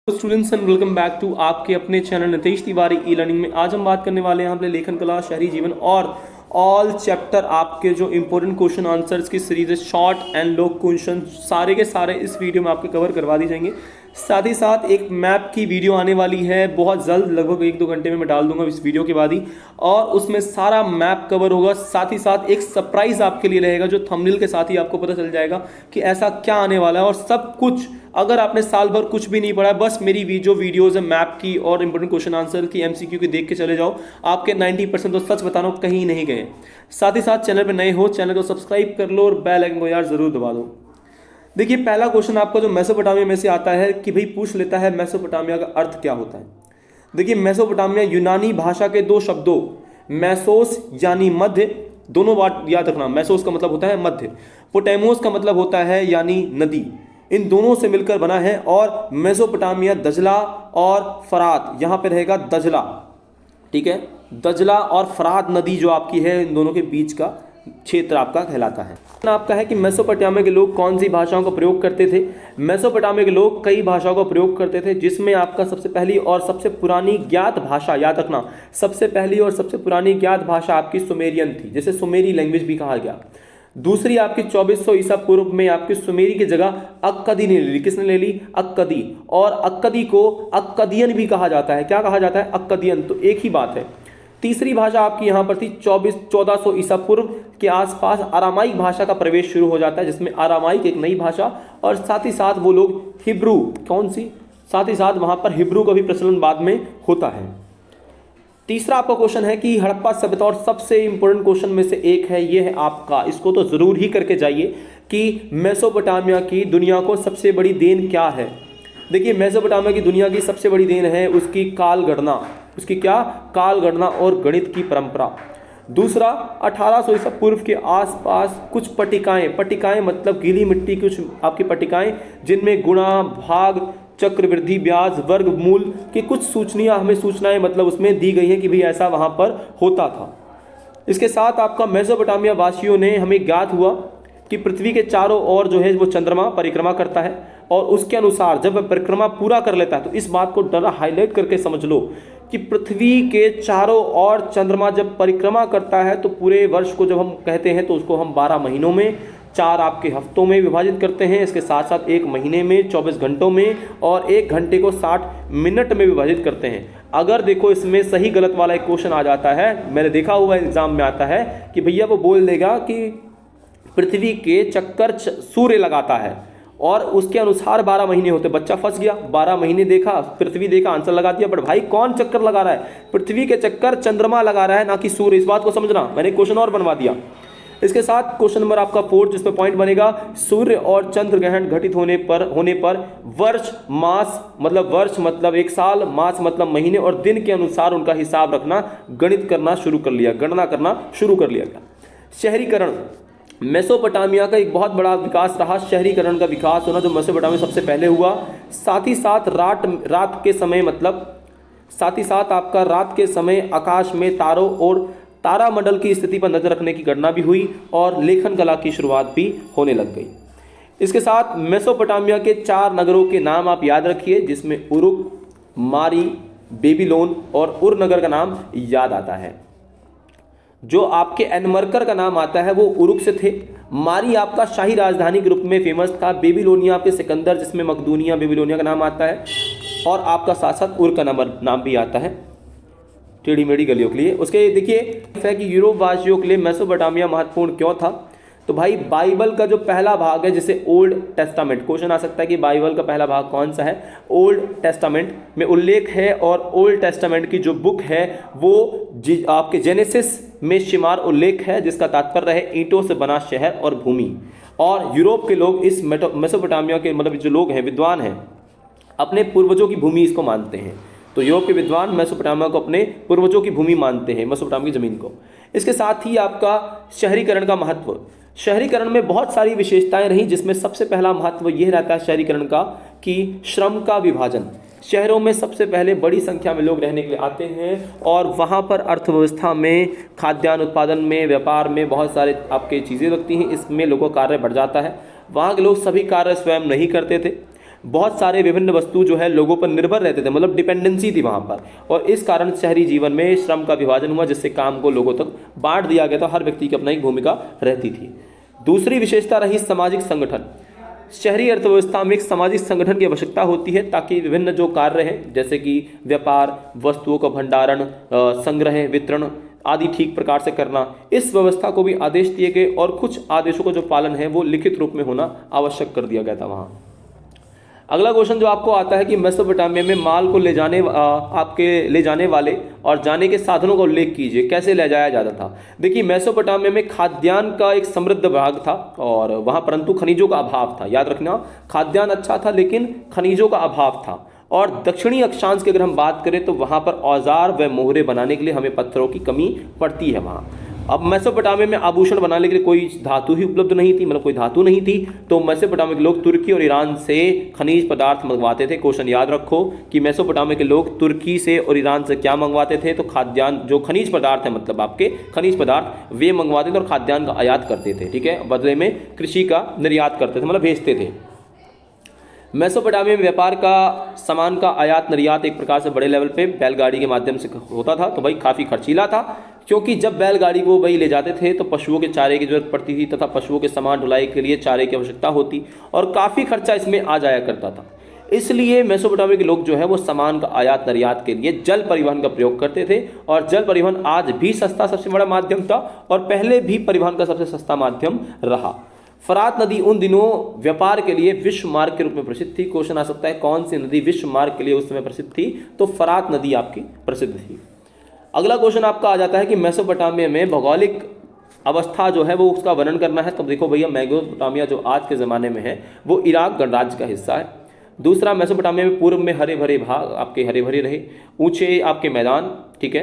Students and welcome back to आपके अपने channel Nitesh Tiwari e learning में। आज हम बात करने वाले हैं अपने लेखन कला, शहरी जीवन और ऑल चैप्टर आपके जो इंपॉर्टेंट क्वेश्चन आंसर्स की सीरीज है, शॉर्ट एंड लॉन्ग क्वेश्चन सारे के सारे इस वीडियो में आपके कवर करवा दी जाएंगे। साथ ही साथ एक मैप की वीडियो आने वाली है बहुत जल्द, लगभग 1-2 घंटे में मैं डाल दूंगा इस वीडियो के बाद ही, और उसमें सारा मैप कवर होगा। साथ ही साथ एक सरप्राइज आपके लिए रहेगा जो थंबनेल के साथ ही आपको पता चल जाएगा कि ऐसा क्या आने वाला है। और सब कुछ अगर आपने साल भर कुछ भी नहीं पढ़ा है, बस मेरी जो वीडियोस है मैप की और इंपोर्टेंट क्वेश्चन आंसर की एमसीक्यू की देख के चले जाओ, आपके 90% तो सच बता रहा हूं कहीं नहीं गए। साथ ही साथ चैनल पर नए हो चैनल को सब्सक्राइब कर लो और बेल आइकन को यार जरूर दबा दो। देखिए पहला क्वेश्चन आपका जो मेसोपोटामिया में से आता है कि भाई पूछ लेता है मेसोपोटामिया का अर्थ क्या होता है। देखिए मेसोपोटामिया यूनानी भाषा के दो शब्दों मेसोस यानी मध्य, दोनों बात याद रखना। मेसोस का मतलब होता है मध्य, पोटेमोस का मतलब होता है यानी नदी, इन दोनों से मिलकर बना है। और मेसोपोटामिया दजला और फरात, यहां पे रहेगा दजला, ठीक है, दजला और फरात नदी जो आपकी है इन दोनों के बीच का क्षेत्र आपका कहलाता है। आपका है कि मेसोपोटामिया के लोग कौन सी भाषाओं का प्रयोग करते थे। मेसोपोटामिया के लोग कई भाषाओं का प्रयोग करते थे, जिसमें आपका सबसे पहली और सबसे पुरानी ज्ञात भाषा, याद रखना, सबसे पहली और सबसे पुरानी ज्ञात भाषा आपकी सुमेरियन थी, जिसे सुमेरी लैंग्वेज भी कहा गया। दूसरी आपकी 2400 ईसा पूर्व में आपकी सुमेरी की जगह अक्कदी ने ले ली। किसने ले ली? अक्कदी। और अक्कदी को अक्कदियन भी कहा जाता है। क्या कहा जाता है? अक्कदियन। तो एक ही बात है। तीसरी भाषा आपकी यहां पर थी 1400 ईसा पूर्व के आसपास अरामाइक भाषा का प्रवेश शुरू हो जाता है, जिसमें अरामाइक एक नई भाषा, और साथ ही साथ वो लोग हिब्रू, कौन सी, साथ ही साथ वहां पर हिब्रू का भी प्रचलन बाद में होता है। तीसरा आपका क्वेश्चन है कि हड़प्पा सभ्यता, और सबसे इंपॉर्टेंट क्वेश्चन में से एक है, ये है आपका, इसको तो जरूर ही करके जाइए कि मेसोपोटामिया की दुनिया को सबसे बड़ी देन क्या है। देखिए मेसोपोटामिया की दुनिया की सबसे बड़ी देन है उसकी काल गणना, उसकी क्या? काल गणना और गणित की परंपरा। दूसरा 1800 ईसा पूर्व के आसपास कुछ पट्टिकाएं, पट्टिकाएं मतलब गीली मिट्टी की कुछ आपकी पट्टिकाएं, जिनमें गुणा, भाग, चक्रवृद्धि, ब्याज, वर्गमूल की कुछ सूचनाएं मतलब उसमें दी गई है कि भाई ऐसा वहां पर होता था। इसके साथ आपका मेसोपोटामिया वासियों ने हमें ज्ञात हुआ कि पृथ्वी के चारों ओर जो है वो चंद्रमा परिक्रमा करता है, और उसके अनुसार जब वह परिक्रमा पूरा कर लेता है, तो इस बात को डरा हाईलाइट करके समझ लो कि पृथ्वी के चारों ओर चंद्रमा जब परिक्रमा करता है तो पूरे वर्ष को जब हम कहते हैं तो उसको हम 12 महीनों में, 4 आपके हफ्तों में विभाजित करते हैं। इसके साथ साथ 1 महीने में 24 घंटों में, और 1 घंटे को 60 मिनट में विभाजित करते हैं। अगर देखो इसमें सही गलत वाला एक क्वेश्चन आ जाता है, मैंने देखा हुआ एग्जाम में आता है कि भैया वो बोल देगा कि पृथ्वी के चक्कर सूर्य लगाता है और उसके अनुसार 12 महीने होते, बच्चा फंस गया। 12 महीने देखा, पृथ्वी देखा, आंसर लगा दिया, बट भाई कौन चक्कर लगा रहा है? पृथ्वी के चक्कर चंद्रमा लगा रहा है, ना कि सूर्य। इस बात को समझना, मैंने क्वेश्चन और बनवा दिया। इसके साथ क्वेश्चन नंबर आपका 4 जिसमें पॉइंट बनेगा, सूर्य और चंद्र ग्रहण घटित होने पर वर्ष, मास मतलब वर्ष मतलब 1 साल, मास मतलब महीने, और दिन के अनुसार उनका हिसाब रखना, गणित करना शुरू कर लिया, गणना करना शुरू कर लिया गया। शहरीकरण, मेसोपोटामिया का एक बहुत बड़ा विकास रहा, शहरीकरण का विकास होना जो मेसोपोटामिया सबसे पहले हुआ। साथ ही साथ रात के समय मतलब साथ ही साथ आपका रात के समय आकाश में तारों और तारामंडल की स्थिति पर नजर रखने की गणना भी हुई, और लेखन कला की शुरुआत भी होने लग गई। इसके साथ मेसोपोटामिया के 4 नगरों के नाम आप याद रखिए, जिसमें उरुक, मारी, बेबीलोन और उर नगर का नाम याद आता है। जो आपके एनमरकर का नाम आता है वो उरुक से थे। मारी आपका शाही राजधानी के रूप में फेमस था। बेबीलोनिया आपके सिकंदर, जिसमें मकदूनिया बेबीलोनिया का नाम आता है, और आपका साथ साथ उर का नाम भी आता है, टेढ़ी मेढ़ी गलियों के लिए। उसके देखिए है कि यूरोप वासियों के लिए मेसोपोटामिया महत्वपूर्ण क्यों था। तो भाई बाइबल का जो पहला भाग है, जिसे ओल्ड टेस्टामेंट, क्वेश्चन आ सकता है कि बाइबल का पहला भाग कौन सा है, ओल्ड टेस्टामेंट में उल्लेख है। और ओल्ड टेस्टामेंट की जो बुक है वो आपके जेनेसिस में शुमार उल्लेख है, जिसका तात्पर्य है ईंटों से बना शहर और भूमि। और यूरोप के लोग इस मेसोपोटामिया के मतलब जो लोग हैं, विद्वान हैं, अपने पूर्वजों की भूमि इसको मानते हैं। तो यूरोप के विद्वान मेसोपोटामिया को अपने पूर्वजों की भूमि मानते हैं, मेसोपोटामिया की जमीन को। इसके साथ ही आपका शहरीकरण का महत्व, शहरीकरण में बहुत सारी विशेषताएं रही, जिसमें सबसे पहला महत्व यह रहता है शहरीकरण का कि श्रम का विभाजन। शहरों में सबसे पहले बड़ी संख्या में लोग रहने के लिए आते हैं, और वहाँ पर अर्थव्यवस्था में, खाद्यान्न उत्पादन में, व्यापार में बहुत सारे आपके चीज़ें लगती हैं, इसमें लोगों का कार्य बढ़ जाता है। वहाँ के लोग सभी कार्य स्वयं नहीं करते थे, बहुत सारे विभिन्न वस्तु जो है लोगों पर निर्भर रहते थे, मतलब डिपेंडेंसी थी वहाँ पर, और इस कारण शहरी जीवन में श्रम का विभाजन हुआ, जिससे काम को लोगों तक बांट दिया गया था। हर व्यक्ति की अपना एक भूमिका रहती थी। दूसरी विशेषता रही सामाजिक संगठन। शहरी अर्थव्यवस्था में एक सामाजिक संगठन की आवश्यकता होती है, ताकि विभिन्न जो कार्य हैं जैसे कि व्यापार, वस्तुओं का भंडारण, संग्रह, वितरण आदि ठीक प्रकार से करना, इस व्यवस्था को भी आदेश दिए गए, और कुछ आदेशों का जो पालन है वो लिखित रूप में होना आवश्यक कर दिया गया था वहाँ। अगला क्वेश्चन जो आपको आता है कि मेसोपोटामिया में माल को आपके ले जाने वाले और जाने के साधनों का उल्लेख कीजिए, कैसे ले जाया जाता था। देखिए, मेसोपोटामिया में खाद्यान्न का एक समृद्ध भाग था और वहाँ परंतु खनिजों का अभाव था। याद रखना, खाद्यान्न अच्छा था लेकिन खनिजों का अभाव था। और दक्षिणी अक्षांश की अगर हम बात करें तो वहाँ पर औजार व मोहरे बनाने के लिए हमें पत्थरों की कमी पड़ती है वहाँ। अब मेसोपोटामिया में आभूषण बनाने के लिए कोई धातु ही उपलब्ध नहीं थी, मतलब कोई धातु नहीं थी, तो मेसोपोटामिया के लोग तुर्की और ईरान से खनिज पदार्थ मंगवाते थे। क्वेश्चन याद रखो कि मेसोपोटामिया के लोग तुर्की से और ईरान से क्या मंगवाते थे, तो खाद्यान्न, जो खनिज पदार्थ है, मतलब आपके खनिज पदार्थ वे मंगवाते थे और खाद्यान्न का आयात करते थे। ठीक है, बदले में कृषि का निर्यात करते थे, मतलब भेजते थे। मेसोपोटामिया में व्यापार का सामान का आयात निर्यात एक प्रकार से बड़े लेवल पे बैलगाड़ी के माध्यम से होता था, तो भाई काफ़ी खर्चीला था, क्योंकि जब बैलगाड़ी को भाई ले जाते थे तो पशुओं के चारे की जरूरत पड़ती थी तथा पशुओं के सामान ढुलाई के लिए चारे की आवश्यकता होती, और काफ़ी खर्चा इसमें आ जाया करता था। इसलिए मेसोपोटामिया के लोग जो है वो सामान का आयात निर्यात के लिए जल परिवहन का प्रयोग करते थे, और जल परिवहन आज भी सस्ता सबसे बड़ा माध्यम था और पहले भी परिवहन का सबसे सस्ता माध्यम रहा। फरात नदी उन दिनों व्यापार के लिए विश्व मार्ग के रूप में प्रसिद्ध थी। क्वेश्चन आ सकता है कौन सी नदी विश्व मार्ग के लिए उस समय प्रसिद्ध थी, तो फरात नदी आपकी प्रसिद्ध थी। अगला क्वेश्चन आपका आ जाता है कि मेसोपोटामिया में भौगोलिक अवस्था जो है वो उसका वर्णन करना है। तो देखो भैया, मेसोपोटामिया जो आज के ज़माने में है वो इराक गणराज्य का हिस्सा है। दूसरा, मेसोपोटामिया में पूर्व में हरे भरे भाग आपके हरे भरे रहे, ऊंचे आपके मैदान, ठीक है,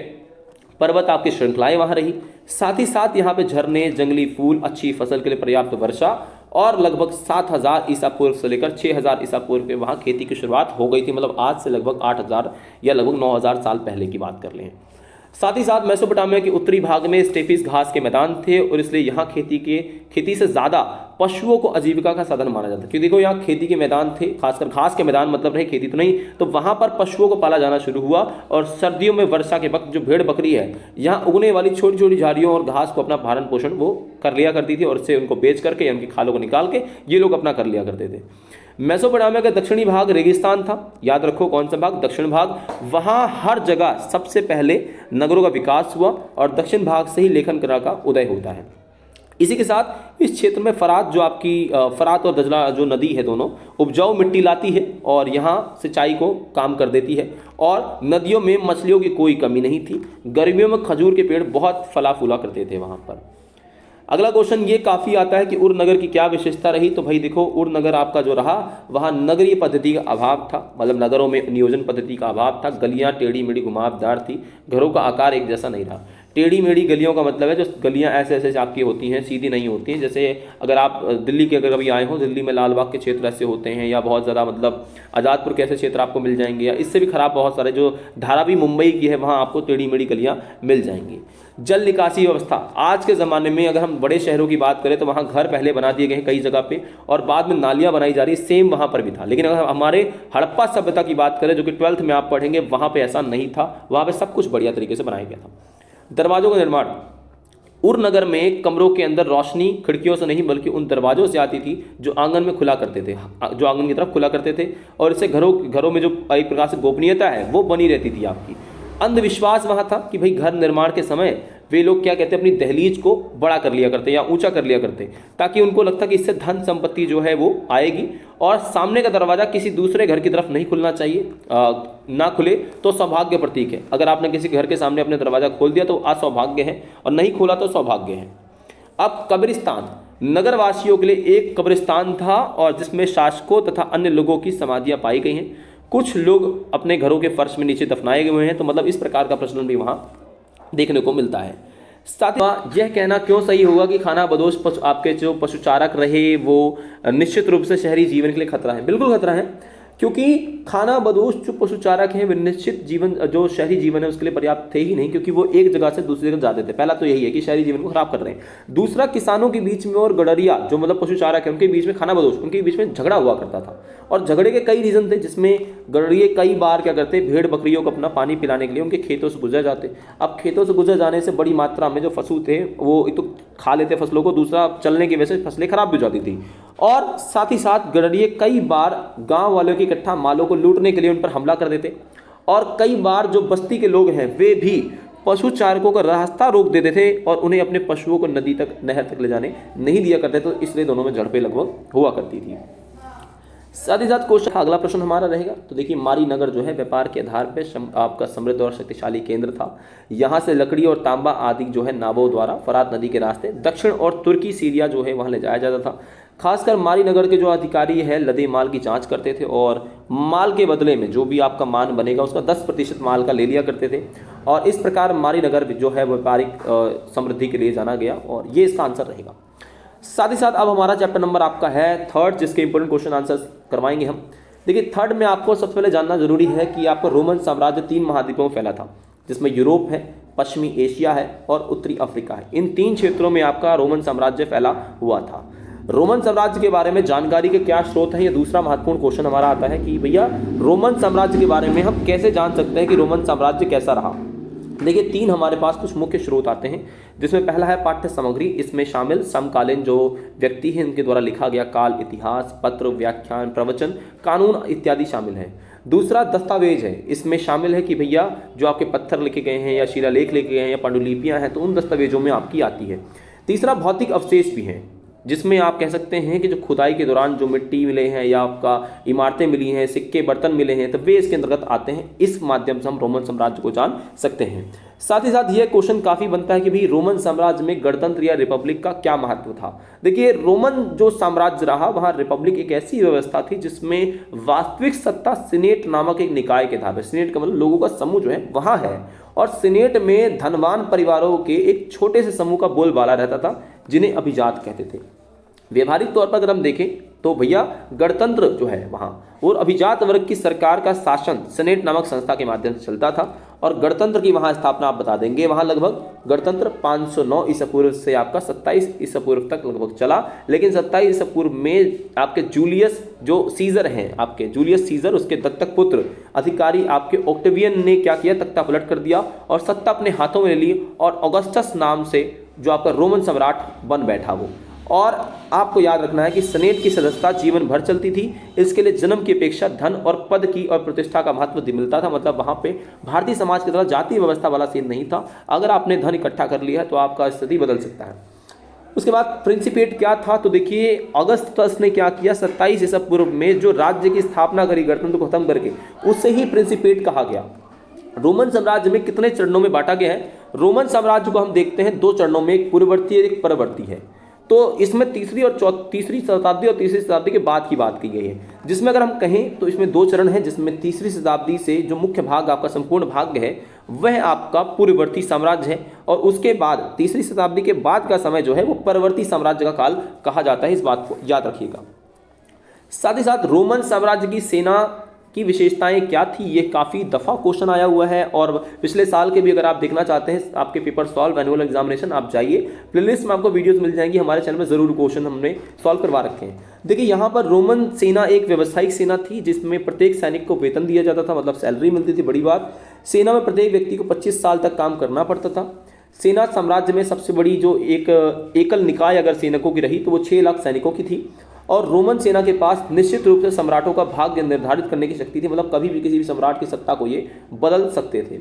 पर्वत आपकी श्रृंखलाएं वहाँ रही। साथ ही साथ यहाँ पे झरने, जंगली फूल, अच्छी फसल के लिए पर्याप्त वर्षा, और लगभग 7000 ईसा पूर्व से लेकर 6000 ईसा पूर्व के वहाँ खेती की शुरुआत हो गई थी, मतलब आज से लगभग 8000 या लगभग 9000 साल पहले की बात कर लें। साथ ही साथ मेसोपोटामिया के उत्तरी भाग में स्टेपीज घास के मैदान थे, और इसलिए यहाँ खेती से ज़्यादा पशुओं को आजीविका का साधन माना जाता है। क्योंकि देखो, यहाँ खेती के मैदान थे, खासकर घास के मैदान, मतलब रहे खेती तो नहीं, तो वहाँ पर पशुओं को पाला जाना शुरू हुआ। और सर्दियों में वर्षा के वक्त जो भेड़ बकरी है, यहाँ उगने वाली छोटी छोटी झाड़ियों और घास को अपना भरण पोषण वो कर लिया करती थी, और उससे उनको बेच करके या उनकी खालों को निकाल के ये लोग अपना कर लिया करते थे। मेसोपोटामिया का दक्षिणी भाग रेगिस्तान था। याद रखो कौन सा भाग, दक्षिण भाग। वहाँ हर जगह सबसे पहले नगरों का विकास हुआ, और दक्षिण भाग से ही लेखन कला का उदय होता है। इसी के साथ इस क्षेत्र में फरात जो आपकी फरात और दजला जो नदी है, दोनों उपजाऊ मिट्टी लाती है और यहाँ सिंचाई को काम कर देती है, और नदियों में मछलियों की कोई कमी नहीं थी। गर्मियों में खजूर के पेड़ बहुत फला फूला करते थे वहाँ पर। अगला क्वेश्चन ये काफ़ी आता है कि उर नगर की क्या विशेषता रही। तो भाई देखो, उर नगर आपका जो रहा वहाँ नगरीय पद्धति का अभाव था, मतलब नगरों में नियोजन पद्धति का अभाव था। गलियाँ टेढ़ी मेढ़ी घुमावदार थी, घरों का आकार एक जैसा नहीं रहा। टेढ़ी मेढ़ी गलियों का मतलब है जो गलियाँ ऐसे ऐसे आपकी होती हैं, सीधी नहीं होती हैं। जैसे अगर आप दिल्ली के अगर कभी आए हो, दिल्ली में लाल बाग के क्षेत्र ऐसे होते हैं, या बहुत ज़्यादा मतलब आज़ादपुर के ऐसे क्षेत्र आपको मिल जाएंगे, या इससे भी ख़राब बहुत सारे जो धारावी मुंबई की है वहाँ आपको टेढ़ी मेढ़ी गलियाँ मिल जाएंगी। जल निकासी व्यवस्था, आज के ज़माने में अगर हम बड़े शहरों की बात करें तो वहाँ घर पहले बना दिए गए हैं कई जगह पे, और बाद में नालियाँ बनाई जा रही है, सेम वहाँ पर भी था। लेकिन अगर हमारे हड़प्पा सभ्यता की बात करें, जो कि 12th में आप पढ़ेंगे, वहाँ पे ऐसा नहीं था। वहाँ पे सब कुछ बढ़िया तरीके से बनाया गया था। दरवाजों का निर्माण, उर नगर में कमरों के अंदर रोशनी खिड़कियों से नहीं बल्कि उन दरवाजों से आती थी जो आंगन में खुला करते थे, जो आंगन की तरफ खुला करते थे, और इससे घरों में जो एक प्रकार से गोपनीयता है वो बनी रहती थी आपकी। अंधविश्वास वहाँ था कि भाई घर निर्माण के समय वे लोग क्या कहते हैं, अपनी दहलीज को बड़ा कर लिया करते या ऊंचा कर लिया करते, ताकि उनको लगता कि इससे धन संपत्ति जो है वो आएगी, और सामने का दरवाज़ा किसी दूसरे घर की तरफ नहीं खुलना चाहिए। ना खुले तो सौभाग्य प्रतीक है। अगर आपने किसी घर के सामने अपने दरवाज़ा खोल दिया तो असौभाग्य है, और नहीं खोला तो सौभाग्य है। अब कब्रिस्तान, नगरवासियों के लिए एक कब्रिस्तान था, और जिसमें शासकों तथा अन्य लोगों की समाधियाँ पाई गई हैं। कुछ लोग अपने घरों के फर्श में नीचे दफनाए गए हैं, तो मतलब इस प्रकार का प्रचलन भी वहाँ देखने को मिलता है। साथ ही यह कहना क्यों सही होगा कि खाना बदोश आपके जो पशुचारक रहे वो निश्चित रूप से शहरी जीवन के लिए खतरा है? बिल्कुल खतरा है, क्योंकि खाना बदोश जो पशुचारक हैं वे निश्चित जीवन जो शहरी जीवन है उसके लिए पर्याप्त थे ही नहीं, क्योंकि वो एक जगह से दूसरी जगह जाते थे। पहला तो यही है कि शहरी जीवन को खराब कर रहे हैं। दूसरा, किसानों के बीच में और गडरिया जो मतलब पशुचारक है उनके बीच में खाना बदोश, उनके बीच में झगड़ा हुआ करता था। और झगड़े के कई रीजन थे, जिसमें गडरिये कई बार क्या करते, भेड़ बकरियों को अपना पानी पिलाने के लिए उनके खेतों से गुजर जाते। अब खेतों से गुजर जाने से बड़ी मात्रा में जो पशु थे वो एक तो खा लेते फसलों को, दूसरा चलने की वजह से फसलें खराब भी हो जाती थी। और साथ ही साथ गडरिये कई बार गांव वालों के इकट्ठा मालों को लूटने के लिए उन पर हमला कर देते। और कई बार जो बस्ती के लोग हैं वे भी पशु चारकों का रास्ता रोक देते थे और उन्हें अपने पशुओं को नदी तक, नहर तक ले जाने नहीं दिया करते, तो इसलिए दोनों में झड़पें लगभग हुआ करती थी। साथ ही साथ क्वेश्चन अगला प्रश्न हमारा रहेगा, तो देखिए मारी नगर जो है व्यापार के आधार पर आपका समृद्ध और शक्तिशाली केंद्र था। यहाँ से लकड़ी और तांबा आदि जो है नावों द्वारा फरात नदी के रास्ते दक्षिण और तुर्की सीरिया जो है वहाँ ले जाया जाता था। खासकर मारी नगर के जो अधिकारी है लदे माल की जांच करते थे और माल के बदले में जो भी आपका मान बनेगा उसका 10% माल का ले लिया करते थे। और इस प्रकार मारी नगर जो है व्यापारिक समृद्धि के लिए जाना गया, और ये इसका आंसर रहेगा। साथ ही साथ अब हमारा चैप्टर नंबर आपका है थर्ड, जिसके इंपोर्टेंट क्वेश्चन आंसर्स करवाएंगे हम। देखिए थर्ड में आपको सबसे पहले जानना जरूरी है कि आपका रोमन साम्राज्य 3 महाद्वीपों में फैला था, जिसमें यूरोप है, पश्चिमी एशिया है और उत्तरी अफ्रीका है। इन 3 क्षेत्रों में आपका रोमन साम्राज्य फैला हुआ था। रोमन साम्राज्य के बारे में जानकारी के क्या स्रोत हैं, ये दूसरा महत्वपूर्ण क्वेश्चन हमारा आता है कि भैया रोमन साम्राज्य के बारे में हम कैसे जान सकते हैं कि रोमन साम्राज्य कैसा रहा। देखिए 3 हमारे पास कुछ मुख्य स्रोत आते हैं, जिसमें पहला है पाठ्य सामग्री। इसमें शामिल समकालीन जो व्यक्ति हैं उनके द्वारा लिखा गया काल इतिहास, पत्र, व्याख्यान, प्रवचन, कानून इत्यादि शामिल है। दूसरा दस्तावेज है, इसमें शामिल है कि भैया जो आपके पत्थर लिखे गए हैं या शिलालेख लिखे गए हैं या पांडुलिपियां हैं तो उन दस्तावेजों में आपकी आती है। तीसरा भौतिक अवशेष भी हैं, जिसमें आप कह सकते हैं कि जो खुदाई के दौरान जो मिट्टी मिले हैं या आपका इमारतें मिली हैं, सिक्के, बर्तन मिले हैं, तो वे इसके अंतर्गत आते हैं। इस माध्यम से हम रोमन साम्राज्य को जान सकते हैं। साथ ही साथ यह क्वेश्चन काफी बनता है कि भाई रोमन साम्राज्य में गणतंत्र या रिपब्लिक का क्या महत्व था। देखिए रोमन जो साम्राज्य रहा वहां रिपब्लिक एक ऐसी व्यवस्था थी जिसमें वास्तविक सत्ता सीनेट नामक एक निकाय के था। सीनेट का मतलब लोगों का समूह जो है वहां है, और सीनेट में धनवान परिवारों के एक छोटे से समूह का बोलबाला रहता था, जिन्हें अभिजात कहते थे। व्यवहारिक तौर पर अगर हम देखें तो भैया गणतंत्र जो है वहाँ और अभिजात वर्ग की सरकार का शासन सीनेट नामक संस्था के माध्यम से चलता था। और गणतंत्र की वहाँ स्थापना आप बता देंगे, वहाँ लगभग गणतंत्र 509 ईसा पूर्व से आपका 27 ईसा पूर्व तक लगभग चला। लेकिन 27 ईसा पूर्व में आपके जूलियस जो सीजर हैं, आपके जूलियस सीजर, उसके दत्तक पुत्र अधिकारी आपके ऑक्टेवियन ने क्या किया, तख्ता पलट कर दिया और सत्ता अपने हाथों में ले ली, और ऑगस्टस नाम से जो आपका रोमन सम्राट बन बैठा वो। और आपको याद रखना है कि सीनेट की सदस्यता जीवन भर चलती थी। इसके लिए जन्म की अपेक्षा धन और पद की और प्रतिष्ठा का महत्व मिलता था। मतलब वहाँ पे भारतीय समाज की तरह जातीय व्यवस्था वाला सीन नहीं था। अगर आपने धन इकट्ठा कर लिया है तो आपका स्थिति बदल सकता है। उसके बाद प्रिंसिपेट क्या था, तो देखिए अगस्टस ने क्या किया, 27 ईसा पूर्व में जो राज्य की स्थापना करी गणतंत्र को खत्म करके, उसे ही प्रिंसिपेट कहा गया। रोमन साम्राज्य में कितने चरणों में बांटा गया है? रोमन साम्राज्य को हम देखते हैं 2 चरणों में, एक पूर्ववर्ती और एक परवर्ती है। तो इसमें तीसरी शताब्दी और तीसरी शताब्दी के बाद की बात की गई है, जिसमें अगर हम कहें तो इसमें 2 चरण हैं, जिसमें तीसरी शताब्दी से जो मुख्य भाग आपका संपूर्ण भाग है वह आपका पूर्ववर्ती साम्राज्य है, और उसके बाद तीसरी शताब्दी के बाद का समय जो है वो परवर्ती साम्राज्य का काल कहा जाता है। इस बात को याद रखिएगा। साथ ही साथ रोमन साम्राज्य की सेना की विशेषताएं क्या थी, ये काफ़ी दफ़ा क्वेश्चन आया हुआ है, और पिछले साल के भी अगर आप देखना चाहते हैं आपके पेपर सॉल्व एनुअल एग्जामिनेशन, आप जाइए प्लेलिस्ट में आपको वीडियोस मिल जाएंगी। हमारे चैनल में ज़रूर क्वेश्चन हमने सॉल्व करवा रखे हैं। देखिए यहाँ पर रोमन सेना एक व्यावसायिक सेना थी, जिसमें प्रत्येक सैनिक को वेतन दिया जाता था, मतलब सैलरी मिलती थी। बड़ी बात, सेना में प्रत्येक व्यक्ति को 25 साल तक काम करना पड़ता था। सेना साम्राज्य में सबसे बड़ी जो एक एकल निकाय अगर सैनिकों की रही तो वो 6 लाख सैनिकों की थी, और रोमन सेना के पास निश्चित रूप से सम्राटों का भाग्य निर्धारित करने की शक्ति थी। मतलब कभी भी किसी भी सम्राट की सत्ता को ये बदल सकते थे।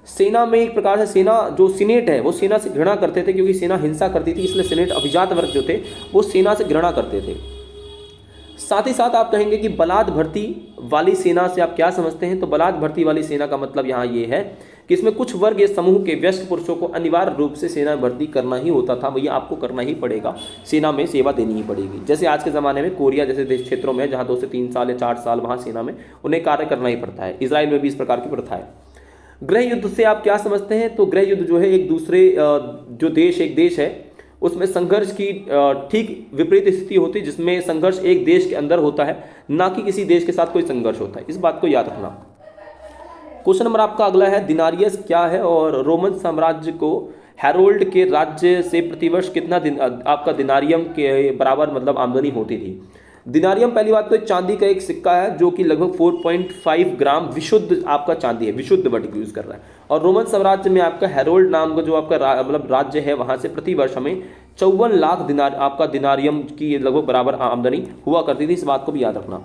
सेना में एक प्रकार से सेना जो सीनेट है वो सेना से घृणा करते थे, क्योंकि सेना हिंसा करती थी, इसलिए सीनेट अभिजात वर्ग जो थे वो सेना से घृणा करते थे। साथ ही साथ आप कहेंगे कि बलात् भर्ती वाली सेना से आप क्या समझते हैं, तो बलात् भर्ती वाली सेना का मतलब यहाँ ये है कि इसमें कुछ वर्ग या समूह के व्यस्त पुरुषों को अनिवार्य रूप से सेना भर्ती करना ही होता था। भैया आपको करना ही पड़ेगा, सेना में सेवा देनी ही पड़ेगी। जैसे आज के ज़माने में कोरिया जैसे देश क्षेत्रों में जहाँ 2 से 3 साल या 4 साल वहाँ सेना में उन्हें कार्य करना ही पड़ता है। इजराइल में भी इस प्रकार की प्रथा है। गृह युद्ध से आप क्या समझते हैं, तो गृह युद्ध जो है एक दूसरे जो देश एक देश है उसमें संघर्ष की ठीक विपरीत स्थिति होती है, जिसमें संघर्ष एक देश के अंदर होता है, ना कि किसी देश के साथ कोई संघर्ष होता है। इस बात को याद रखना। क्वेश्चन नंबर आपका अगला है, दिनारियस क्या है और रोमन साम्राज्य को हेरोल्ड के राज्य से प्रतिवर्ष कितना आपका दिनारियम के बराबर मतलब आमदनी होती थी। दिनारियम पहली बात तो चांदी का एक सिक्का है जो कि लगभग 4.5 ग्राम विशुद्ध आपका चांदी है, विशुद्ध वर्ड यूज कर रहा है। और रोमन साम्राज्य में आपका हेरोल्ड नाम का जो आपका मतलब राज्य है, वहां से प्रतिवर्ष हमें 54 लाख दिनार आपका दिनारियम की लगभग बराबर आमदनी हुआ करती थी। इस बात को भी याद रखना।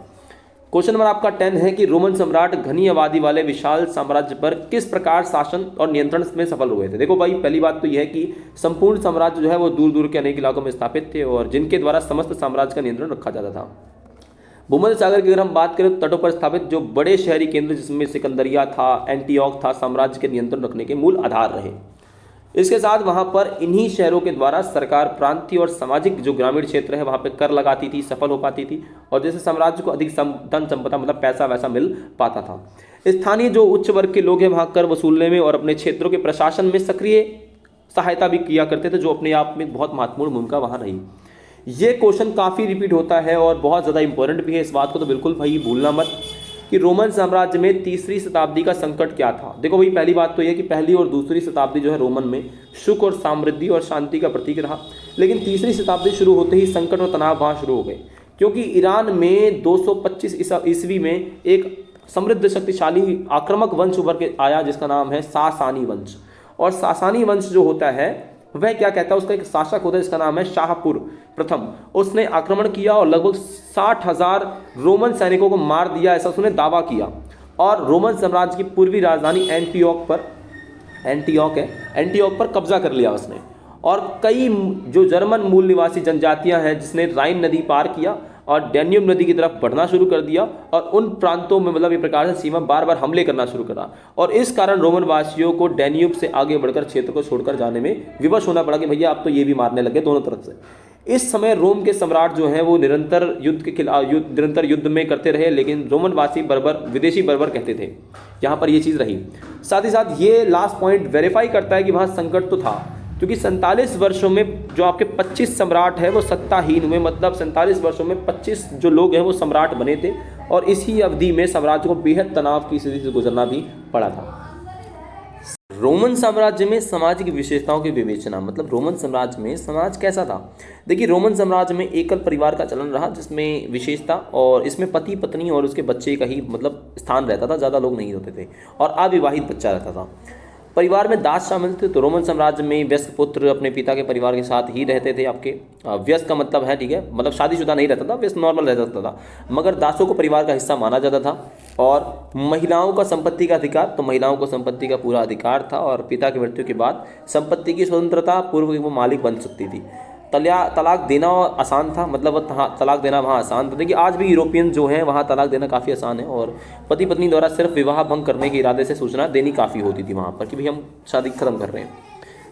क्वेश्चन नंबर आपका 10 है कि रोमन सम्राट घनी आबादी वाले विशाल साम्राज्य पर किस प्रकार शासन और नियंत्रण में सफल हुए थे। देखो भाई, पहली बात तो यह है कि संपूर्ण साम्राज्य जो है वो दूर दूर के अनेक इलाकों में स्थापित थे और जिनके द्वारा समस्त साम्राज्य का नियंत्रण रखा जाता था। भूमध्य सागर की अगर हम बात करें तो तटों पर स्थापित जो बड़े शहरी केंद्र, जिसमें सिकंदरिया था, एंटीओक था, साम्राज्य के नियंत्रण रखने के मूल आधार रहे। इसके साथ वहां पर इन्हीं शहरों के द्वारा सरकार प्रांतीय और सामाजिक जो ग्रामीण क्षेत्र है वहां पर कर लगाती थी, सफल हो पाती थी और जैसे साम्राज्य को अधिक धन संपदा मतलब पैसा वैसा मिल पाता था। स्थानीय जो उच्च वर्ग के लोग हैं वहां कर वसूलने में और अपने क्षेत्रों के प्रशासन में सक्रिय सहायता भी किया करते थे, जो अपने आप में बहुत महत्वपूर्ण भूमिका वहां रही। ये क्वेश्चन काफ़ी रिपीट होता है और बहुत ज़्यादा इंपॉर्टेंट भी है। इस बात को तो बिल्कुल भाई भूलना मत कि रोमन साम्राज्य में तीसरी शताब्दी का संकट क्या था। देखो भाई, पहली बात तो यह कि पहली और दूसरी शताब्दी जो है रोमन में सुख और समृद्धि और शांति का प्रतीक रहा, लेकिन तीसरी शताब्दी शुरू होते ही संकट और तनाव वहाँ शुरू हो गए, क्योंकि ईरान में 225 ईस्वी में एक समृद्ध शक्तिशाली आक्रामक वंश उभर के आया जिसका नाम है सासानी वंश। और सासानी वंश जो होता है वह क्या कहता है, उसका एक शासक होता है जिसका नाम है शाहपुर प्रथम। उसने आक्रमण किया और लगभग 60,000 रोमन सैनिकों को मार दिया, ऐसा उसने दावा किया। और रोमन साम्राज्य की पूर्वी राजधानी एंटीओक पर कब्जा कर लिया उसने। और कई जो जर्मन मूल निवासी जनजातियां हैं जिसने राइन नदी पार किया और डैन्यूब नदी की तरफ बढ़ना शुरू कर दिया और उन प्रांतों में मतलब एक प्रकार से सीमा बार बार हमले करना शुरू करा। और इस कारण रोमन वासियों को डैन्यूब से आगे बढ़कर क्षेत्र को छोड़कर जाने में विवश होना पड़ा कि भैया आप तो ये भी मारने लगे दोनों तरफ से। इस समय रोम के सम्राट जो हैं वो निरंतर युद्ध में करते रहे, लेकिन रोमन वासी विदेशी बर्बर कहते थे। यहाँ पर ये चीज़ रही। साथ ही साथ ये लास्ट पॉइंट वेरीफाई करता है कि वहाँ संकट तो था, क्योंकि 47 वर्षों में जो आपके 25 सम्राट हैं वो सत्ताहीन हुए, मतलब 47 वर्षों में 25 जो लोग हैं वो सम्राट बने थे और इसी अवधि में साम्राज्य को बेहद तनाव की स्थिति से गुजरना भी पड़ा था। रोमन साम्राज्य में सामाजिक विशेषताओं की विवेचना, मतलब रोमन साम्राज्य में समाज कैसा था। देखिए, रोमन साम्राज्य में एकल परिवार का चलन रहा, जिसमें विशेषता और इसमें पति पत्नी और उसके बच्चे का ही मतलब स्थान रहता था, ज़्यादा लोग नहीं होते थे और अविवाहित बच्चा रहता था। परिवार में दास शामिल थे, तो रोमन साम्राज्य में व्यस्क पुत्र अपने पिता के परिवार के साथ ही रहते थे। आपके व्यस्क का मतलब है, ठीक है, मतलब शादीशुदा नहीं रहता था, व्यस्क नॉर्मल रहता था, मगर दासों को परिवार का हिस्सा माना जाता था। और महिलाओं का संपत्ति का अधिकार, तो महिलाओं को संपत्ति का पूरा अधिकार था और पिता की मृत्यु के बाद संपत्ति की स्वतंत्रता पूर्व वो मालिक बन सकती थी। तलाक देना आसान था, मतलब तलाक देना वहाँ आसान था। देखिए, आज भी यूरोपियन जो हैं वहाँ तलाक देना काफ़ी आसान है और पति पत्नी द्वारा सिर्फ विवाह भंग करने के इरादे से सूचना देनी काफ़ी होती थी वहाँ पर कि भाई हम शादी खत्म कर रहे हैं।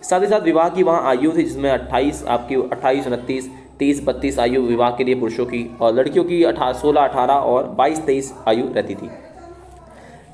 साथ ही साथ विवाह की वहाँ आयु थी, जिसमें 28, 29, 30, 32 आयु विवाह के लिए पुरुषों की और लड़कियों की 16, 18 और 22, 23 आयु रहती थी।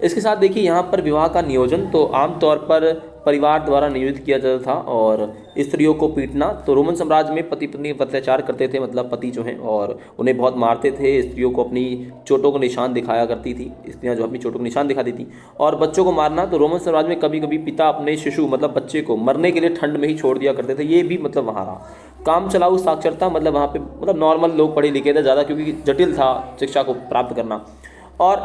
इसके साथ देखिए यहाँ पर विवाह का नियोजन तो आमतौर पर परिवार द्वारा नियोजित किया जाता था और स्त्रियों को पीटना, तो रोमन साम्राज्य में पति पत्नी अत्याचार करते थे, मतलब पति जो हैं और उन्हें बहुत मारते थे। स्त्रियों को अपनी चोटों को निशान दिखाया करती थी, स्त्रियां जो अपनी चोटों को निशान दिखाती थी। और बच्चों को मारना, तो रोमन साम्राज्य में कभी कभी पिता अपने शिशु मतलब बच्चे को मरने के लिए ठंड में ही छोड़ दिया करते थे, ये भी मतलब वहाँ रहा। काम चलाऊ साक्षरता, मतलब वहाँ पे मतलब नॉर्मल लोग पढ़े लिखे थे ज़्यादा, क्योंकि जटिल था शिक्षा को प्राप्त करना। और